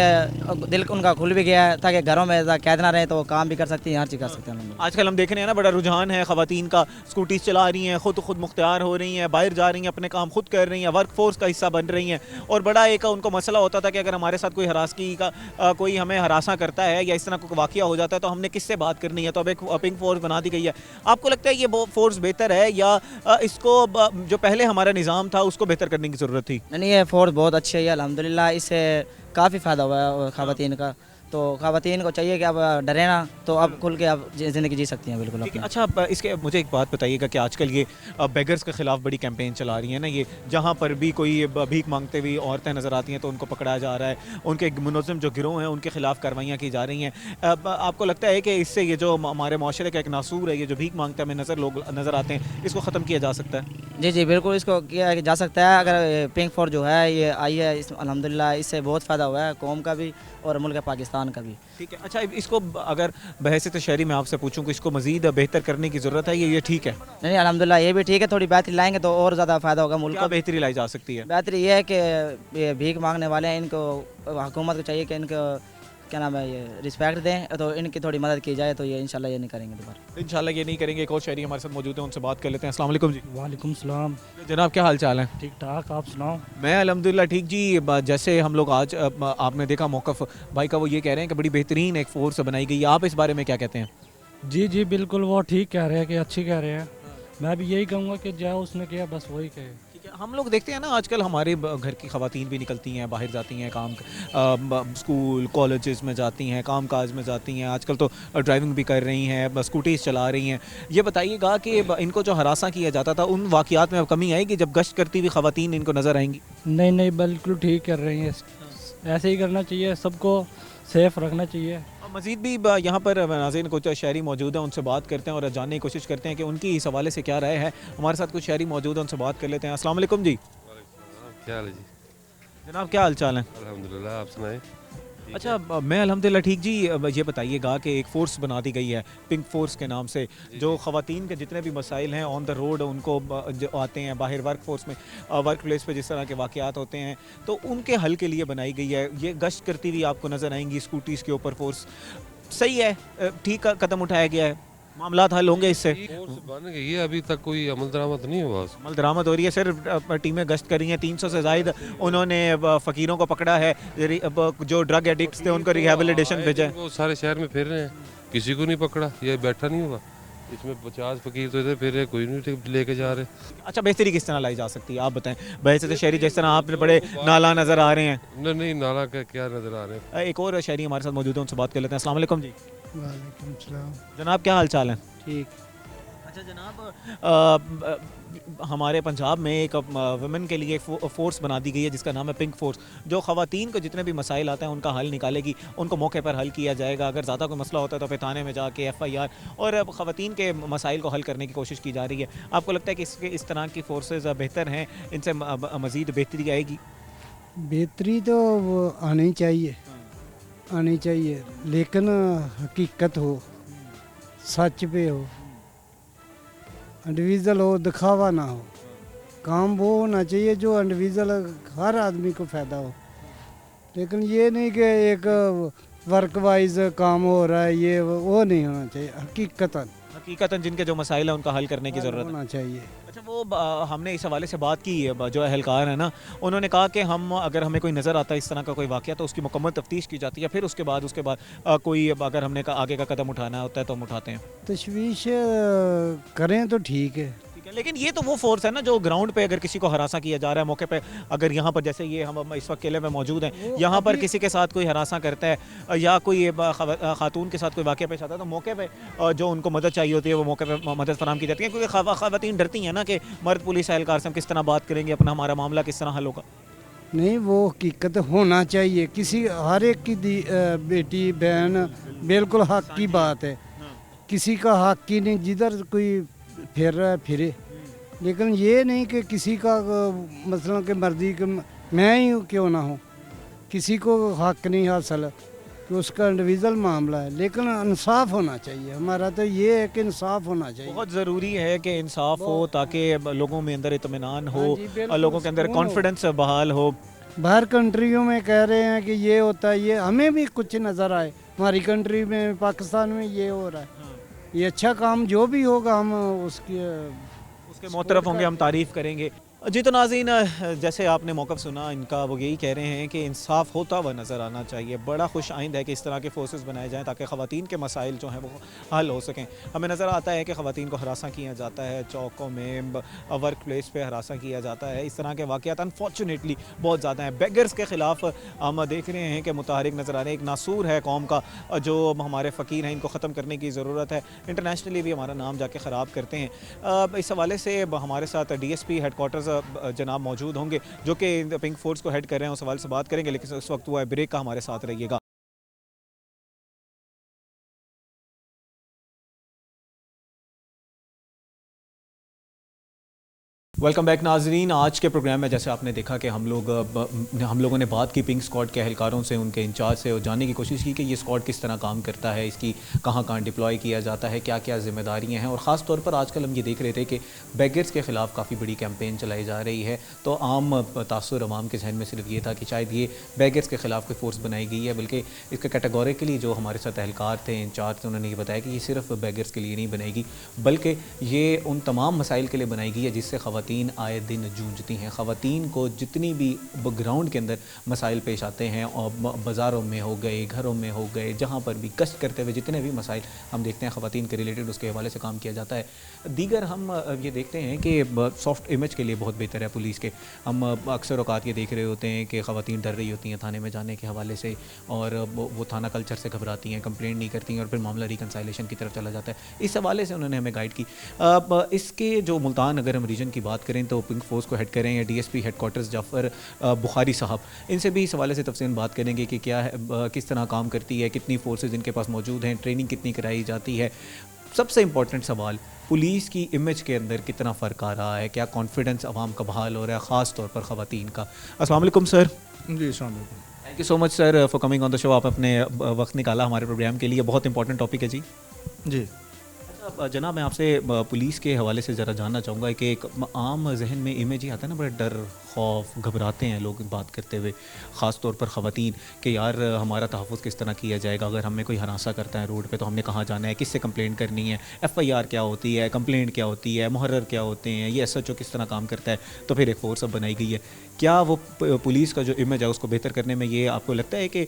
دل ان کا کھل بھی گیا ہے تاکہ گھروں میں قید نہ رہیں، تو وہ کام بھی کر سکتی ہیں، ہر چیز کر سکتے ہیں۔ آج کل ہم دیکھ رہے ہیں نا، بڑا رجحان ہے خواتین کا، اسکوٹیز چلا رہی ہیں، خود مختار ہو رہی ہیں، باہر جا رہی ہیں، اپنے کام خود کر رہی ہیں، ورک فورس کا حصہ بن رہی ہیں، اور بڑا ایک ان کو مسئلہ ہوتا تھا کہ اگر ہمارے ساتھ کوئی ہراسگی کا کوئی ہمیں ہراساں کرتا ہے یا اس طرح کوئی واقعہ ہو جاتا ہے تو ہم نے کس سے بات کرنی ہے، تو اب ایک پنک فورس بنا دی گئی ہے۔ آپ کو لگتا ہے یہ فورس بہتر ہے یا اس کو جو پہلے ہمارا نظام تھا اس کو بہتر کرنے کی ضرورت تھی؟ نہیں، یہ فورس بہت اچھی ہے الحمدللہ، اس سے کافی فائدہ ہوا ہے خواتین کا، تو خواتین کو چاہیے کہ اب ڈرے نا, تو اب کھل کے اب زندگی جی سکتی ہیں بالکل ٹھیک ہے. اپنی. اچھا اس کے مجھے ایک بات بتائیے گا کہ آج کل یہ بیگرز کے خلاف بڑی کیمپین چلا رہی ہیں نا, یہ جہاں پر بھی کوئی بھیک مانگتے ہوئی عورتیں نظر آتی ہیں تو ان کو پکڑایا جا رہا ہے, ان کے منظم جو گروہ ہیں ان کے خلاف کارروائیاں کی جا رہی ہیں. آپ کو لگتا ہے کہ اس سے یہ جو ہمارے معاشرے کا ایک ناسور ہے, یہ جو بھیک مانگتے ہمیں لوگ نظر آتے ہیں, اس کو ختم کیا جا سکتا ہے؟ جی جی بالکل, اس کو کیا جا سکتا ہے. اگر پنک فور جو ہے یہ آئی ہے, الحمدللہ اس سے بہت فائدہ ہوا ہے قوم کا بھی اور ملک پاکستان کا بھی. ٹھیک ہے. اچھا اس کو اگر بحیثیت شہری میں آپ سے پوچھوں کہ اس کو مزید بہتر کرنے کی ضرورت ہے, یہ ٹھیک ہے؟ نہیں الحمدللہ یہ بھی ٹھیک ہے, تھوڑی بہتری لائیں گے تو اور زیادہ فائدہ ہوگا ملک کیا کو. بہتری لائی جا سکتی ہے؟ بہتری یہ ہے کہ یہ بھیک مانگنے والے ہیں, ان کو حکومت کو چاہیے کہ ان کو کیا نام ہے یہ رسپیکٹ دیں, تو ان کی تھوڑی مدد کی جائے تو یہ انشاءاللہ یہ نہیں کریں گے دوبارہ. انشاءاللہ یہ نہیں کریں گے. ایک اور شہری ہمارے ساتھ موجود ہیں, ان سے بات کر لیتے ہیں. السلام علیکم جی. وعلیکم السلام. جناب کیا حال چال ہے؟ ٹھیک ٹھاک, آپ سناؤ. میں الحمدللہ ٹھیک جی. جیسے ہم لوگ آج آپ نے دیکھا موقف بھائی کا, وہ یہ کہہ رہے ہیں کہ بڑی بہترین ایک فورس بنائی گئی ہے, آپ اس بارے میں کیا کہتے ہیں؟ جی جی بالکل, وہ ٹھیک کہہ رہے ہیں کہ اچھی کہہ رہے ہیں. میں بھی یہی کہوں گا کہ جو اس نے کیا بس وہی کہے. ہم لوگ دیکھتے ہیں نا آج کل ہمارے گھر کی خواتین بھی نکلتی ہیں, باہر جاتی ہیں کام, اسکول کالجز میں جاتی ہیں, کام کاج میں جاتی ہیں, آج کل تو ڈرائیونگ بھی کر رہی ہیں, اسکوٹیز چلا رہی ہیں. یہ بتائیے گا کہ ان کو جو ہراساں کیا جاتا تھا ان واقعات میں اب کمی آئے گی جب گشت کرتی ہوئی خواتین ان کو نظر آئیں گی؟ نہیں نہیں بالکل ٹھیک کر رہی ہیں, ایسے ہی کرنا چاہیے, سب کو سیف رکھنا چاہیے. مزید بھی یہاں پر ناظرین کچھ شہری موجود ہیں, ان سے بات کرتے ہیں اور جاننے کی کوشش کرتے ہیں کہ ان کی اس حوالے سے کیا رائے ہے. ہمارے ساتھ کچھ شہری موجود ہیں, ان سے بات کر لیتے ہیں. السلام علیکم جی. کیا حال ہے جی؟ جناب کیا حال چال ہیں؟ الحمدللہ, آپ سنائیں. اچھا میں الحمدللہ ٹھیک جی. یہ بتائیے گا کہ ایک فورس بنا دی گئی ہے پنک فورس کے نام سے, جو خواتین کے جتنے بھی مسائل ہیں آن دا روڈ ان کو جو آتے ہیں باہر ورک فورس میں, ورک پلیس پہ جس طرح کے واقعات ہوتے ہیں تو ان کے حل کے لیے بنائی گئی ہے. یہ گشت کرتی ہوئی آپ کو نظر آئیں گی اسکوٹیز کے اوپر فورس. صحیح ہے, ٹھیک قدم اٹھایا گیا ہے, معاملات حل ہوں گے اس سے؟ فورس بن گئی ہے, ابھی تک کوئی عمل درآمد نہیں ہوا. عمل درآمد ہو رہی ہے سر. ٹیمیں گشت کر رہی ہیں, 300 سے زائد انہوں نے فقیروں کو پکڑا ہے, جو ڈرگ ایڈکٹس تھے ان کو ریہیبلیٹیشن بھیجا ہے. وہ سارے شہر میں پھر رہے ہیں, کسی کو نہیں پکڑا, یہ بیٹھا نہیں ہوا. اس میں 50 فقیر تو ادھر پھر رہے, کوئی نہیں لے کے جا رہے. اچھا بہتری کس طرح لائی جا سکتی ہے آپ بتائیں؟ بحیثیت شہری جس طرح آپ بڑے نالا نظر آ رہے ہیں. نہیں نالا کا کیا نظر آ رہے ہیں. ایک اور شہری ہمارے ساتھ موجود ہیں, ان سے بات کر لیتے ہیں. السلام علیکم جی. وعلیکم السلام. جناب کیا حال چال ہیں؟ ٹھیک. اچھا جناب ہمارے پنجاب میں ایک ویمن کے لیے فورس بنا دی گئی ہے جس کا نام ہے پنک فورس, جو خواتین کو جتنے بھی مسائل آتے ہیں ان کا حل نکالے گی, ان کو موقع پر حل کیا جائے گا. اگر زیادہ کوئی مسئلہ ہوتا ہے تو پھر تھانے میں جا کے FIR, اور خواتین کے مسائل کو حل کرنے کی کوشش کی جا رہی ہے. آپ کو لگتا ہے کہ اس طرح کی فورسز بہتر ہیں, ان سے مزید بہتری آئے گی؟ بہتری تو وہ آنی چاہیے لیکن حقیقت ہو, سچ پہ ہو, انڈیویژل ہو, دکھاوا نہ ہو. کام وہ ہونا چاہیے جو انڈیویژل ہر آدمی کو فائدہ ہو, لیکن یہ نہیں کہ ایک ورک وائز کام ہو رہا ہے, یہ وہ نہیں ہونا چاہیے. حقیقتاً جن کے جو مسائل ہیں ان کا حل کرنے کی ضرورت ہونا چاہیے. اچھا وہ ہم نے اس حوالے سے بات کی ہے, جو اہلکار ہیں نا انہوں نے کہا کہ ہم اگر ہمیں کوئی نظر آتا ہے اس طرح کا کوئی واقعہ تو اس کی مکمل تفتیش کی جاتی ہے, پھر اس کے بعد کوئی اگر ہم نے آگے کا قدم اٹھانا ہوتا ہے تو ہم اٹھاتے ہیں. تشویش کریں تو ٹھیک ہے, لیکن یہ تو وہ فورس ہے نا جو گراؤنڈ پہ اگر کسی کو ہراساں کیا جا رہا ہے موقع پہ, اگر یہاں پر جیسے یہ ہم اس وقت قلعے میں موجود ہیں, یہاں پر کسی کے ساتھ کوئی ہراساں کرتا ہے یا کوئی خاتون کے ساتھ کوئی واقعہ پیش آتا ہے تو موقع پہ جو ان کو مدد چاہیے ہوتی ہے وہ موقع پہ مدد فراہم کی جاتی ہے, کیونکہ خواتین ڈرتی ہیں نا کہ مرد پولیس اہلکار سے ہم کس طرح بات کریں گے, اپنا ہمارا معاملہ کس طرح حل ہوگا. نہیں وہ حقیقت ہونا چاہیے. کسی ہر ایک کی بیٹی بہن بالکل حق کی بات ہے, کسی کا حق کی نہیں, جدھر کوئی پھر رہا ہے پھرے. لیکن یہ نہیں کہ کسی کا مثلا کہ مرضی کہ میں ہی کیوں نہ ہوں, کسی کو حق نہیں حاصل کہ اس کا انڈیویژل معاملہ ہے, لیکن انصاف ہونا چاہیے. ہمارا تو یہ ہے کہ انصاف ہونا چاہیے. بہت ضروری ہے کہ انصاف ہو تاکہ لوگوں میں اندر اطمینان ہو اور لوگوں کے اندر کانفیڈنس بحال ہو. باہر کنٹریوں میں کہہ رہے ہیں کہ یہ ہوتا ہے, یہ ہمیں بھی کچھ نظر آئے, ہماری کنٹری میں پاکستان میں یہ ہو رہا ہے. یہ اچھا کام جو بھی ہوگا ہم اس کے محترف ہوں گے, ہم تعریف کریں گے. جی تو ناظرین جیسے آپ نے موقف سنا ان کا وہ یہی کہہ رہے ہیں کہ انصاف ہوتا ہوا نظر آنا چاہیے. بڑا خوش آئند ہے کہ اس طرح کے فورسز بنائے جائیں تاکہ خواتین کے مسائل جو ہیں وہ حل ہو سکیں. ہمیں نظر آتا ہے کہ خواتین کو ہراساں کیا جاتا ہے, چوکوں میں, ورک پلیس پہ ہراساں کیا جاتا ہے. اس طرح کے واقعات انفارچونیٹلی بہت زیادہ ہیں. بیگرز کے خلاف ہم دیکھ رہے ہیں کہ متحرک نظر آ رہے ہیں. ایک ناسور ہے قوم کا جو ہمارے فقیر ہیں, ان کو ختم کرنے کی ضرورت ہے. انٹرنیشنلی بھی ہمارا نام جا کے خراب کرتے ہیں. اس حوالے سے ہمارے ساتھ D S P headquarters جناب موجود ہوں گے جو کہ پنک فورس کو ہیڈ کر رہے ہیں, اس حوالے سے بات کریں گے. لیکن اس وقت ہوا ہے بریک کا, ہمارے ساتھ رہیے گا. ویلکم بیک ناظرین. آج کے پروگرام میں جیسے آپ نے دیکھا کہ ہم لوگوں نے بات کی پنک اسکواڈ کے اہلکاروں سے, ان کے انچارج سے, اور جاننے کی کوشش کی کہ یہ اسکواڈ کس طرح کام کرتا ہے, اس کی کہاں کہاں ڈپلوائے کیا جاتا ہے, کیا کیا ذمہ داریاں ہیں. اور خاص طور پر آج کل ہم یہ دیکھ رہے تھے کہ بیگرز کے خلاف کافی بڑی کیمپین چلائی جا رہی ہے. تو عام تاثر عوام کے ذہن میں صرف یہ تھا کہ شاید یہ بیگرز کے خلاف کوئی فورس بنائی گئی ہے, بلکہ اس کے کیٹیگوریکلی جو ہمارے ساتھ اہلکار تھے, انچارج تھے, انہوں نے یہ بتایا کہ یہ صرف بیگرز کے لیے نہیں بنائی گی, بلکہ یہ ان تمام مسائل کے لیے بنائی گئی ہے جس سے خواتین آئے دن جونجتی ہیں. خواتین کو جتنی بھی گراؤنڈ کے اندر مسائل پیش آتے ہیں, اور بازاروں میں ہو گئے, گھروں میں ہو گئے, جہاں پر بھی گشت کرتے ہوئے جتنے بھی مسائل ہم دیکھتے ہیں خواتین کے ریلیٹڈ, اس کے حوالے سے کام کیا جاتا ہے. دیگر ہم یہ دیکھتے ہیں کہ سافٹ امیج کے لیے بہت بہتر ہے پولیس کے. ہم اکثر اوقات یہ دیکھ رہے ہوتے ہیں کہ خواتین ڈر رہی ہوتی ہیں تھانے میں جانے کے حوالے سے, اور وہ تھانہ کلچر سے گھبراتی ہیں, کمپلینٹ نہیں کرتی ہیں, اور پھر معاملہ ریکنسائلیشن کی طرف چلا جاتا ہے. اس حوالے سے انہوں نے ہمیں گائیڈ کی. اس کے جو ملتان اگر ہم ریجن کی بات کریں تو پنک فورس کو ہیڈ کریں یا D S P headquarters Jafar Bukhari sahib, ان سے بھی اس حوالے سے تفصیل بات کریں گے کہ کیا ہے, کس طرح کام کرتی ہے, کتنی فورسز ان کے پاس موجود ہیں, ٹریننگ کتنی کرائی جاتی ہے. سب سے امپورٹنٹ سوال, پولیس کی امیج کے اندر کتنا فرق آ رہا ہے, کیا کانفیڈنس عوام کا بحال ہو رہا ہے, خاص طور پر خواتین کا. السلام علیکم سر. جی السلام علیکم. Thank you so much sir for coming on the show. آپ اپنے وقت نکالا ہمارے پروگرام کے لیے, بہت امپورٹنٹ ٹاپک ہے. جی جی جناب, میں آپ سے پولیس کے حوالے سے ذرا جاننا چاہوں گا کہ ایک عام ذہن میں امیج ہی آتا ہے نا, بڑا ڈر, خوف, گھبراتے ہیں لوگ بات کرتے ہوئے, خاص طور پر خواتین, کہ یار ہمارا تحفظ کس طرح کیا جائے گا, اگر ہمیں کوئی ہراساں کرتا ہے روڈ پہ تو ہم نے کہاں جانا ہے, کس سے کمپلینٹ کرنی ہے, ایف آئی آر کیا ہوتی ہے, کمپلینٹ کیا ہوتی ہے, محرر کیا ہوتے ہیں, یہ ایس ایچ او کس طرح کام کرتا ہے. تو پھر ایک فورس اب بنائی گئی ہے. کیا وہ پولیس کا جو امیج ہے اس کو بہتر کرنے میں یہ آپ کو لگتا ہے کہ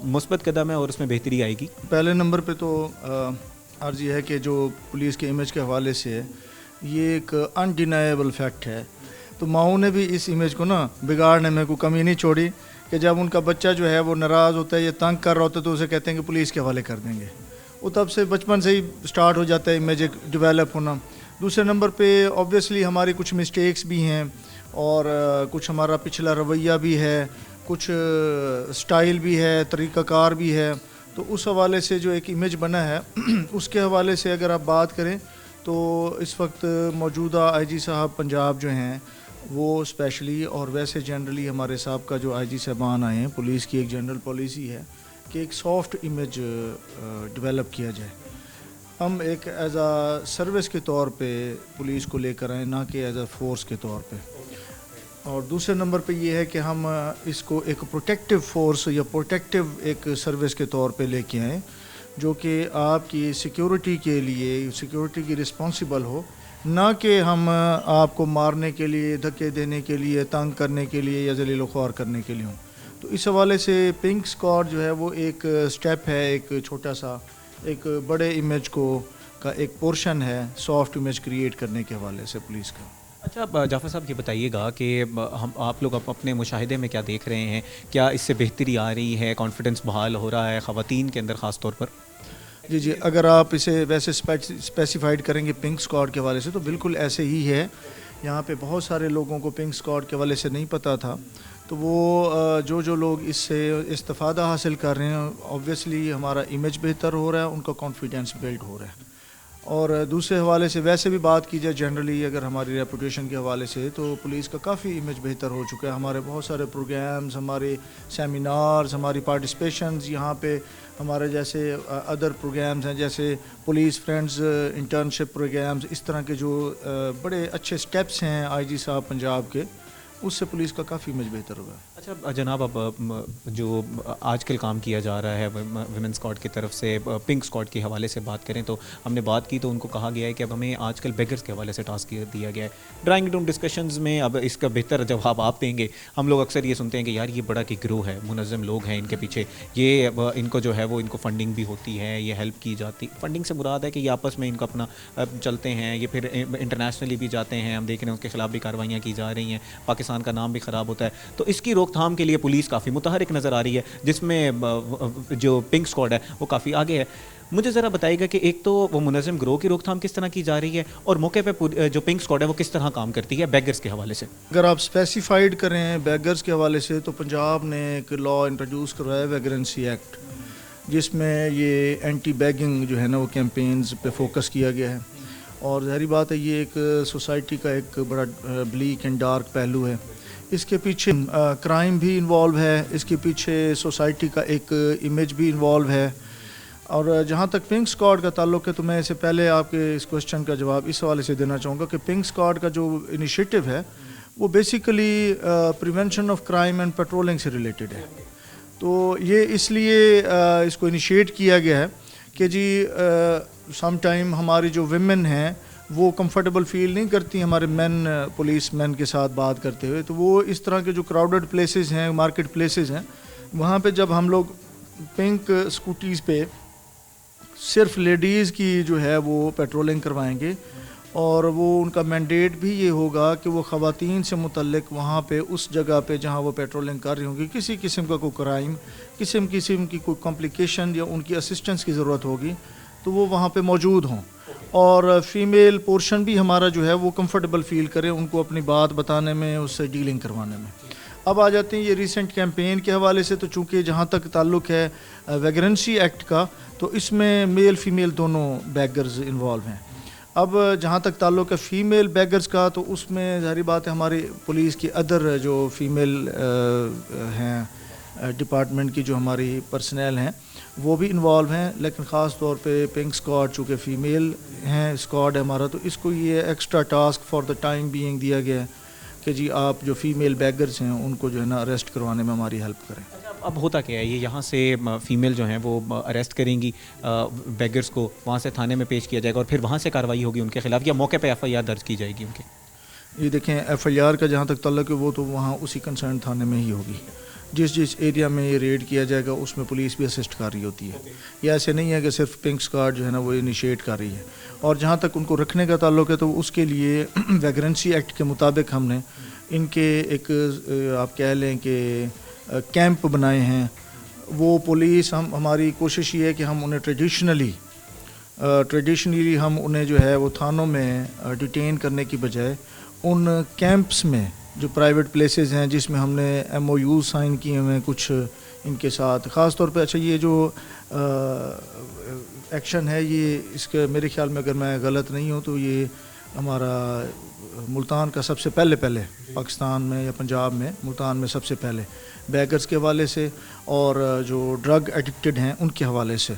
مثبت قدم ہے اور اس میں بہتری آئے گی؟ پہلے نمبر پہ تو عرض یہ ہے کہ جو پولیس کے امیج کے حوالے سے ہے, یہ ایک انڈینائیبل فیکٹ ہے. تو ماؤں نے بھی اس امیج کو نا بگاڑنے میں کوئی کمی نہیں چھوڑی, کہ جب ان کا بچہ جو ہے وہ ناراض ہوتا ہے یا تنگ کر رہا ہوتا ہے تو اسے کہتے ہیں کہ پولیس کے حوالے کر دیں گے. وہ تب سے بچپن سے ہی سٹارٹ ہو جاتا ہے امیج ڈیولپ ہونا. دوسرے نمبر پہ اوبویسلی ہماری کچھ مسٹیکس بھی ہیں, اور کچھ ہمارا پچھلا رویہ بھی ہے, کچھ سٹائل بھی ہے, طریقہ کار بھی ہے. تو اس حوالے سے جو ایک امیج بنا ہے اس کے حوالے سے اگر آپ بات کریں تو اس وقت موجودہ آئی جی صاحب پنجاب جو ہیں وہ اسپیشلی, اور ویسے جنرلی ہمارے صاحب کا جو آئی جی صاحبان آئے ہیں, پولیس کی ایک جنرل پالیسی ہے کہ ایک سافٹ امیج ڈیولپ کیا جائے. ہم ایک ایز اے سروس کے طور پہ پولیس کو لے کر آئیں, نہ کہ ایز اے فورس کے طور پہ. اور دوسرے نمبر پہ یہ ہے کہ ہم اس کو ایک پروٹیکٹیو فورس یا پروٹیکٹیو ایک سروس کے طور پہ لے کے آئیں, جو کہ آپ کی سیکیورٹی کے لیے, سیکیورٹی کی رسپانسیبل ہو, نہ کہ ہم آپ کو مارنے کے لیے, دھکے دینے کے لیے, تنگ کرنے کے لیے یا ذلیل و خوار کرنے کے لیے ہوں. تو اس حوالے سے پنک اسکواڈ جو ہے وہ ایک سٹیپ ہے, ایک چھوٹا سا, ایک بڑے امیج کو کا ایک پورشن ہے سافٹ امیج کریٹ کرنے کے حوالے سے پولیس کا. اچھا جعفر صاحب, یہ بتائیے گا کہ آپ لوگ اپنے مشاہدے میں کیا دیکھ رہے ہیں, کیا اس سے بہتری آ رہی ہے, کانفیڈنس بحال ہو رہا ہے خواتین کے اندر خاص طور پر؟ جی اگر آپ اسے ویسے اسپیسیفائڈ کریں گے پنک اسکواڈ کے حوالے سے تو بالکل ایسے ہی ہے. یہاں پہ بہت سارے لوگوں کو پنک اسکواڈ کے حوالے سے نہیں پتہ تھا, تو وہ جو لوگ اس سے استفادہ حاصل کر رہے ہیں, اوبویسلی ہمارا امیج بہتر ہو رہا ہے, ان کا کانفیڈینس بلڈ ہو رہا ہے. اور دوسرے حوالے سے ویسے بھی بات کی جائے جنرلی اگر ہماری ریپوٹیشن کے حوالے سے, تو پولیس کا کافی امیج بہتر ہو چکا ہے. ہمارے بہت سارے پروگرامز, ہمارے سیمینارز, ہماری پارٹیسپیشنز یہاں پہ, ہمارے جیسے ادر پروگرامز ہیں جیسے پولیس فرینڈز انٹرنشپ پروگرامز, اس طرح کے جو بڑے اچھے سٹیپس ہیں آئی جی صاحب پنجاب کے, اس سے پولیس کا کافی امیج بہتر ہوا ہے. अच्छा जनाब, अब जो आजकल काम किया जा रहा है वुमेन स्क्वाड की तरफ से, पिंक स्क्वाड के हवाले से बात करें तो हमने बात की तो उनको कहा गया है कि अब हमें आजकल बेगर्स के हवाले से टास्क दिया गया है। ड्राइंग रूम डिस्कशंस में अब इसका बेहतर जवाब आप देंगे। हम लोग अक्सर ये सुनते हैं कि यार ये बड़ा कि ग्रोह है, मुनज़्ज़म लोग हैं इनके पीछे, ये इनको जो है वो इनको फंडिंग भी होती है, ये हेल्प की जाती। फंडिंग से मुराद है कि ये आपस में इनको अपना चलते हैं, ये फिर इंटरनेशनली भी जाते हैं, हम देख रहे हैं उसके ख़िलाफ़ भी कार्रवाइयाँ की जा रही हैं, पाकिस्तान का नाम भी ख़राब होता है। तो इसकी रोकथाम के लिए पुलिस काफ़ी मुतहरिक नज़र आ रही है, जिसमें जो पिंक स्क्वाड है वो काफ़ी आगे है। मुझे ज़रा बताइएगा कि एक तो वो मुनज़्ज़म ग्रोह की रोकथाम किस तरह की जा रही है और मौके पे जो पिंक स्क्वाड है वो किस तरह काम करती है बेगर्स के हवाले से। अगर आप स्पेसिफाइड करें बेगर्स के हवाले से तो पंजाब ने एक लॉ इंट्रोड्यूस करवाया है वेगरेंसी एक्ट, जिसमें ये एंटी बैगिंग जो है ना वो कैंपेन्स पे फोकस किया गया है। और ज़ाहिर बात है ये एक सोसाइटी का एक बड़ा ब्लीक एंड डार्क पहलू है। इसके पीछे क्राइम भी इन्वॉल्व है, इसके पीछे सोसाइटी का एक इमेज भी इन्वॉल्व है। और जहाँ तक पिंक स्क्वाड का ताल्लुक़ है तो मैं इससे पहले आपके इस क्वेश्चन का जवाब इस हवाले से देना चाहूँगा कि पिंक स्क्वाड का जो इनिशिएटिव है वो basically prevention of crime and patrolling से रिलेटेड है। तो ये इसलिए इसको इनिशिएट किया गया है कि जी सम टाइम हमारी जो विमेन हैं वो कंफर्टेबल फील नहीं करती हमारे मैन पुलिस मैन के साथ बात करते हुए। तो वो इस तरह के जो क्राउडेड प्लेसेस हैं, मार्केट प्लेसेस हैं, वहाँ पे जब हम लोग पिंक स्कूटीज़ पे सिर्फ लेडीज़ की जो है वो पेट्रोलिंग करवाएंगे और वो उनका मैंडेट भी ये होगा कि वो ख़वातीन से मुतल्लिक वहाँ पे उस जगह पे जहाँ वो पेट्रोलिंग कर रही होंगी किसी किस्म का कोई क्राइम, किस्म की कोई कॉम्प्लिकेशन या उनकी असिस्टेंस की ज़रूरत होगी तो वो वहाँ पे मौजूद हों। और फीमेल पोर्शन भी हमारा जो है वो कंफर्टेबल फ़ील करे उनको अपनी बात बताने में, उससे डीलिंग करवाने में। अब आ जाते हैं ये रीसेंट कैंपेन के हवाले से। तो चूँकि जहाँ तक ताल्लुक़ है वेगरेंसी एक्ट का तो इसमें मेल फ़ीमेल दोनों बैगर्स इन्वॉल्व हैं। अब जहाँ तक ताल्लुक़ है फ़ीमेल बैगर्स का तो उसमें ज़ाहिर बात है हमारी पुलिस की अदर जो फ़ीमेल हैं डिपार्टमेंट की जो हमारी पर्सनल हैं वो भी इन्वॉल्व हैं, लेकिन ख़ास तौर पे पिंक स्क्वाड चूँकि फ़ीमेल हैं स्क्वाड है हमारा, तो इसको ये extra task for the time being दिया गया है कि जी आप जो फ़ीमेल बैगर्स हैं उनको जो है ना अरेस्ट करवाने में हमारी हेल्प करें। अब होता क्या है, ये यहाँ से फ़ीमेल जो हैं वो अरेस्ट करेंगी बैगर्स को, वहाँ से थाने में पेश किया जाएगा और फिर वहाँ से कार्रवाई होगी उनके खिलाफ़ या मौके पे FIR दर्ज की जाएगी उनके? ये देखें FIR का जहाँ तक ताल्लुक़ है वो तो वहाँ उसी कंसर्न थाने में ही होगी। जिस एरिया में ये रेड किया जाएगा उसमें पुलिस भी असिस्ट कर रही होती है। ये ऐसे नहीं है कि सिर्फ पिंक स्क्वाड जो है ना वो इनिशिएट कर रही है। और जहाँ तक उनको रखने का ताल्लुक़ है तो उसके लिए वेगरेंसी एक्ट के मुताबिक हमने इनके एक आप कह लें कि कैंप बनाए हैं। वो पुलिस हमारी कोशिश ये है कि हम उन्हें ट्रेडिशनली हम उन्हें जो है वो थानों में डिटेन करने की बजाय उन कैंप्स में जो प्राइवेट प्लेसेस हैं जिसमें हमने MOU साइन किए हुए हैं कुछ इनके साथ ख़ास तौर पे। अच्छा ये जो एक्शन है ये इसके मेरे ख्याल में अगर मैं गलत नहीं हूँ तो ये हमारा मुल्तान का सबसे पहले पाकिस्तान में या पंजाब में मुल्तान में सबसे पहले बैगर्स के हवाले से और जो ड्रग एडिक्टेड हैं उनके हवाले से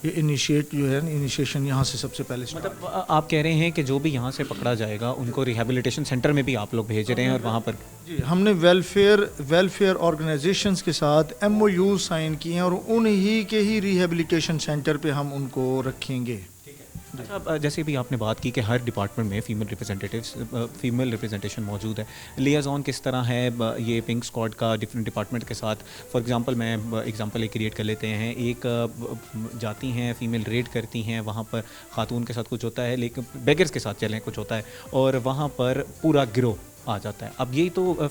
ये इनिशिएशन यहाँ से सबसे पहले। मतलब आप कह रहे हैं कि जो भी यहाँ से पकड़ा जाएगा उनको रिहेबिलिटेशन सेंटर में भी आप लोग भेज रहे हैं और वहाँ पर जी हमने वेलफेयर ऑर्गेनाइजेशंस के साथ MOU साइन किए हैं और उन्हीं के ही रिहेबिलिटेशन सेंटर पे हम उनको रखेंगे। अच्छा, जैसे भी आपने बात की कि हर डिपार्टमेंट में फीमेल रिप्रेजेंटेशन मौजूद है, लियाज़ॉन किस तरह है ये पिंक स्क्वाड का डिफरेंट डिपार्टमेंट के साथ? फॉर एग्जांपल मैं एग्जांपल एक क्रिएट कर लेते हैं, एक जाती हैं फीमेल रेड करती हैं, वहाँ पर खातून के साथ कुछ होता है, लेकिन बेगर्स के साथ चलें कुछ होता है और वहाँ पर पूरा गिरोह आ जाता है। अब यही तो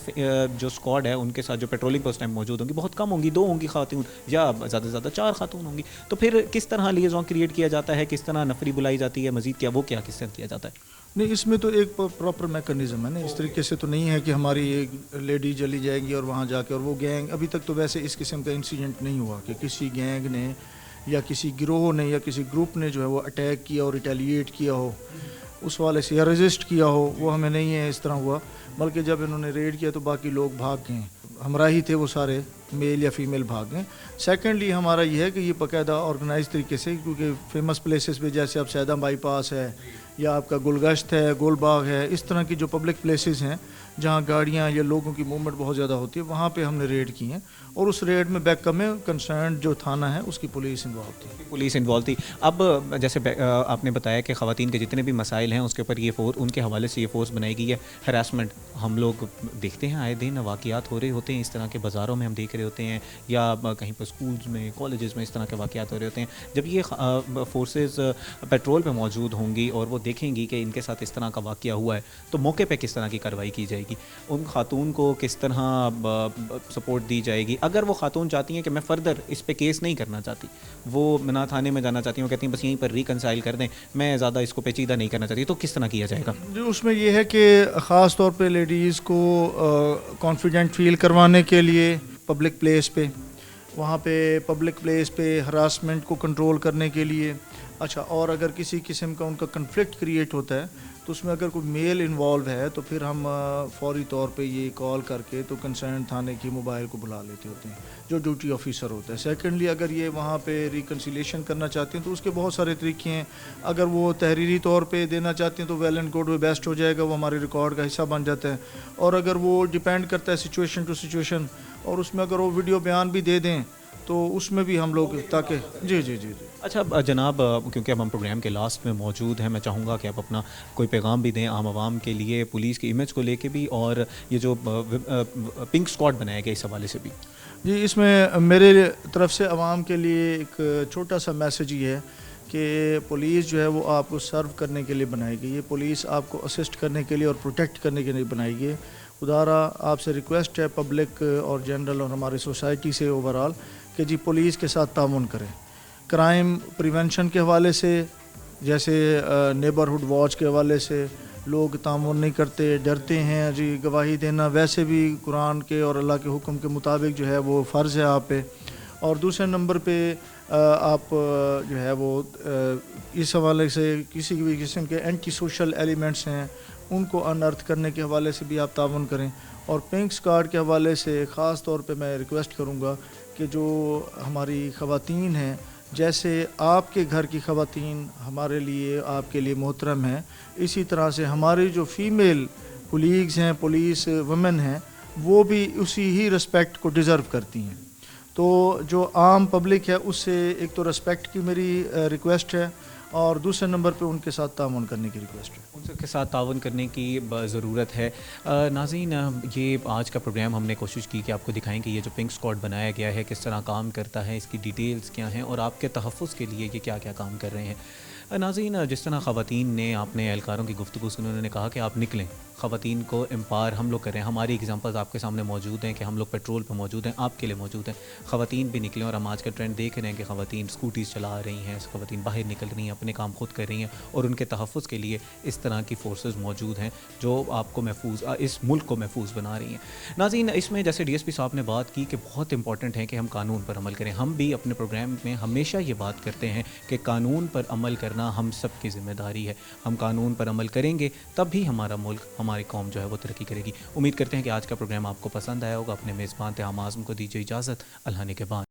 जो स्क्वाड है उनके साथ जो पेट्रोलिंग पर उस टाइम मौजूद होंगी बहुत कम होंगी, 2 होंगी खातून या ज़्यादा से ज़्यादा 4 खातून होंगी। तो फिर किस तरह लिएज़ॉन क्रिएट किया जाता है, किस तरह नफरी बुलाई जाती है, मज़ीद क्या किस तरह किया जाता है? नहीं इसमें तो एक प्रॉपर मैकेनिज़्म है ना, इस तरीके से तो नहीं है कि हमारी एक लेडी चली जाएगी और वहाँ जाके और वो गैंग, अभी तक तो वैसे इस किस्म का इंसिडेंट नहीं हुआ कि किसी गैंग ने या किसी गिरोह ने या किसी ग्रुप ने जो है वो अटैक किया और रिटेलिएट किया हो उस वाले से या रेजिस्ट किया हो, वो हमें नहीं है इस तरह हुआ। بلکہ جب انہوں نے ریڈ کیا تو باقی لوگ بھاگ گئے، ہمراہی تھے وہ سارے میل یا فیمیل بھاگ گئے۔ سیکنڈلی ہمارا یہ ہے کہ یہ باقاعدہ آرگنائز طریقے سے، کیونکہ فیمس پلیسز پہ جیسے اب سیدہ بائی پاس ہے یا آپ کا گلگشت ہے، گول باغ ہے، اس طرح کی جو پبلک پلیسز ہیں جہاں گاڑیاں یا لوگوں کی موومنٹ بہت زیادہ ہوتی ہے، وہاں پہ ہم نے ریڈ کی ہیں، اور اس ریڈ میں بیک میں کنسرنڈ جو تھانہ ہے اس کی پولیس انوالو تھی۔ پولیس انوالو تھی۔ اب جیسے آپ نے بتایا کہ خواتین کے جتنے بھی مسائل ہیں اس کے اوپر یہ ان کے حوالے سے یہ فورس بنائی گئی ہے۔ ہراسمنٹ ہم لوگ دیکھتے ہیں، آئے دن واقعات ہو رہے ہوتے ہیں اس طرح کے، بازاروں میں ہم دیکھ رہے ہوتے ہیں یا کہیں پر اسکولز میں، کالجز میں اس طرح کے واقعات ہو رہے ہوتے ہیں۔ جب یہ فورسز پیٹرول پہ موجود ہوں گی اور وہ دیکھیں گی کہ ان کے ساتھ اس طرح کا واقعہ ہوا ہے تو موقع پہ کس طرح کی کارروائی کی جائے گی؟ ان خاتون کو کس طرح سپورٹ دی جائے گی؟ اگر وہ خاتون چاہتی ہیں کہ میں فردر اس پہ کیس نہیں کرنا چاہتی، وہ نہ تھانے میں جانا چاہتی ہیں، وہ کہتی ہیں بس یہیں پر ریکنسائل کر دیں، میں زیادہ اس کو پیچیدہ نہیں کرنا چاہتی، تو کس طرح کیا جائے گا؟ جو اس میں یہ ہے کہ خاص طور پہ لیڈیز کو کانفیڈنٹ فیل کروانے کے لیے پبلک پلیس پہ، وہاں پہ پبلک پلیس پہ ہراسمنٹ کو کنٹرول کرنے کے لیے، اچھا، اور اگر کسی قسم کا ان کا کنفلکٹ کریٹ ہوتا ہے تو اس میں اگر کوئی میل انوالو ہے تو پھر ہم فوری طور پہ یہ کال کر کے تو کنسرن تھانے کی موبائل کو بلا لیتے ہوتے ہیں جو ڈیوٹی آفیسر ہوتا ہے۔ سیکنڈلی اگر یہ وہاں پہ ریکنسیلیشن کرنا چاہتے ہیں تو اس کے بہت سارے طریقے ہیں، اگر وہ تحریری طور پہ دینا چاہتے ہیں تو ویل اینڈ گڈ، وہ بیسٹ ہو جائے گا، وہ ہمارے ریکارڈ کا حصہ بن جاتا ہے، اور اگر وہ ڈیپینڈ کرتا ہے سچویشن ٹو سچویشن، اور اس میں اگر وہ ویڈیو بیان بھی دے دیں تو اس میں بھی ہم لوگ تاکہ جی جی جی جی اچھا جناب، کیونکہ اب ہم پروگرام کے لاسٹ میں موجود ہیں، میں چاہوں گا کہ آپ اپنا کوئی پیغام بھی دیں عام عوام کے لیے، پولیس کی امیج کو لے کے بھی، اور یہ جو پنک اسکواڈ بنایا گیا اس حوالے سے بھی۔ جی، اس میں میرے طرف سے عوام کے لیے ایک چھوٹا سا میسج یہ ہے کہ پولیس جو ہے وہ آپ کو سرو کرنے کے لیے بنائی گئی ہے، پولیس آپ کو اسسٹ کرنے کے لیے اور پروٹیکٹ کرنے کے لیے بنائی گئی ہے۔ خدارا آپ سے ریکویسٹ ہے پبلک اور جنرل اور ہماری سوسائٹی سے اوورال کہ جی پولیس کے ساتھ تعاون کریں، کرائم پریونشن کے حوالے سے، جیسے نیبرہڈ واچ کے حوالے سے لوگ تعاون نہیں کرتے، ڈرتے ہیں جی گواہی دینا، ویسے بھی قرآن کے اور اللہ کے حکم کے مطابق جو ہے وہ فرض ہے آپ پہ، اور دوسرے نمبر پہ آپ جو ہے وہ اس حوالے سے کسی بھی قسم کے اینٹی سوشل ایلیمنٹس ہیں ان کو انرتھ کرنے کے حوالے سے بھی آپ تعاون کریں، اور پنک اسکواڈ کے حوالے سے خاص طور پہ میں ریکویسٹ کروں گا کہ جو ہماری خواتین ہیں، جیسے آپ کے گھر کی خواتین ہمارے لیے آپ کے لیے محترم ہیں، اسی طرح سے ہماری جو فیمیل کولیگز ہیں، پولیس ویمن ہیں، وہ بھی اسی ہی رسپیکٹ کو ڈیزرو کرتی ہیں۔ تو جو عام پبلک ہے اس سے ایک تو رسپیکٹ کی میری ریکویسٹ ہے، اور دوسرے نمبر پہ ان کے ساتھ تعاون کرنے کی ریکویسٹ ہے، ان کے ساتھ تعاون کرنے کی ضرورت ہے۔ ناظرین، یہ آج کا پروگرام ہم نے کوشش کی کہ آپ کو دکھائیں کہ یہ جو پنک اسکواڈ بنایا گیا ہے کس طرح کام کرتا ہے، اس کی ڈیٹیلز کیا ہیں اور آپ کے تحفظ کے لیے یہ کیا کیا کام کر رہے ہیں۔ ناظرین، جس طرح خواتین نے، آپ نے اہلکاروں کی گفتگو سنی، انہوں نے کہا کہ آپ نکلیں، خواتین کو امپاور ہم لوگ کریں۔ ہماری ایگزامپلز آپ کے سامنے موجود ہیں کہ ہم لوگ پیٹرول پہ موجود ہیں، آپ کے لیے موجود ہیں، خواتین بھی نکلیں، اور ہم آج کا ٹرینڈ دیکھ رہے ہیں کہ خواتین اسکوٹیز چلا رہی ہیں، خواتین باہر نکل رہی ہیں، اپنے کام خود کر رہی ہیں، اور ان کے تحفظ کے لیے اس طرح کی فورسز موجود ہیں جو آپ کو محفوظ، اس ملک کو محفوظ بنا رہی ہیں۔ ناظرین، اس میں جیسے ڈی ایس پی صاحب نے بات کی کہ بہت امپورٹنٹ ہے کہ ہم قانون پر عمل کریں، ہم بھی اپنے پروگرام میں ہمیشہ یہ بات کرتے ہیں کہ قانون پر عمل کرنا ہم سب کی ذمہ داری ہے۔ ہم قانون پر عمل کریں گے تب بھی ہمارا ملک، ہماری قوم جو ہے وہ ترقی کرے گی۔ امید کرتے ہیں کہ آج کا پروگرام آپ کو پسند آیا ہوگا۔ اپنے میزبان تہام اعظم کو دیجیے اجازت، اللہ نے کے بعد۔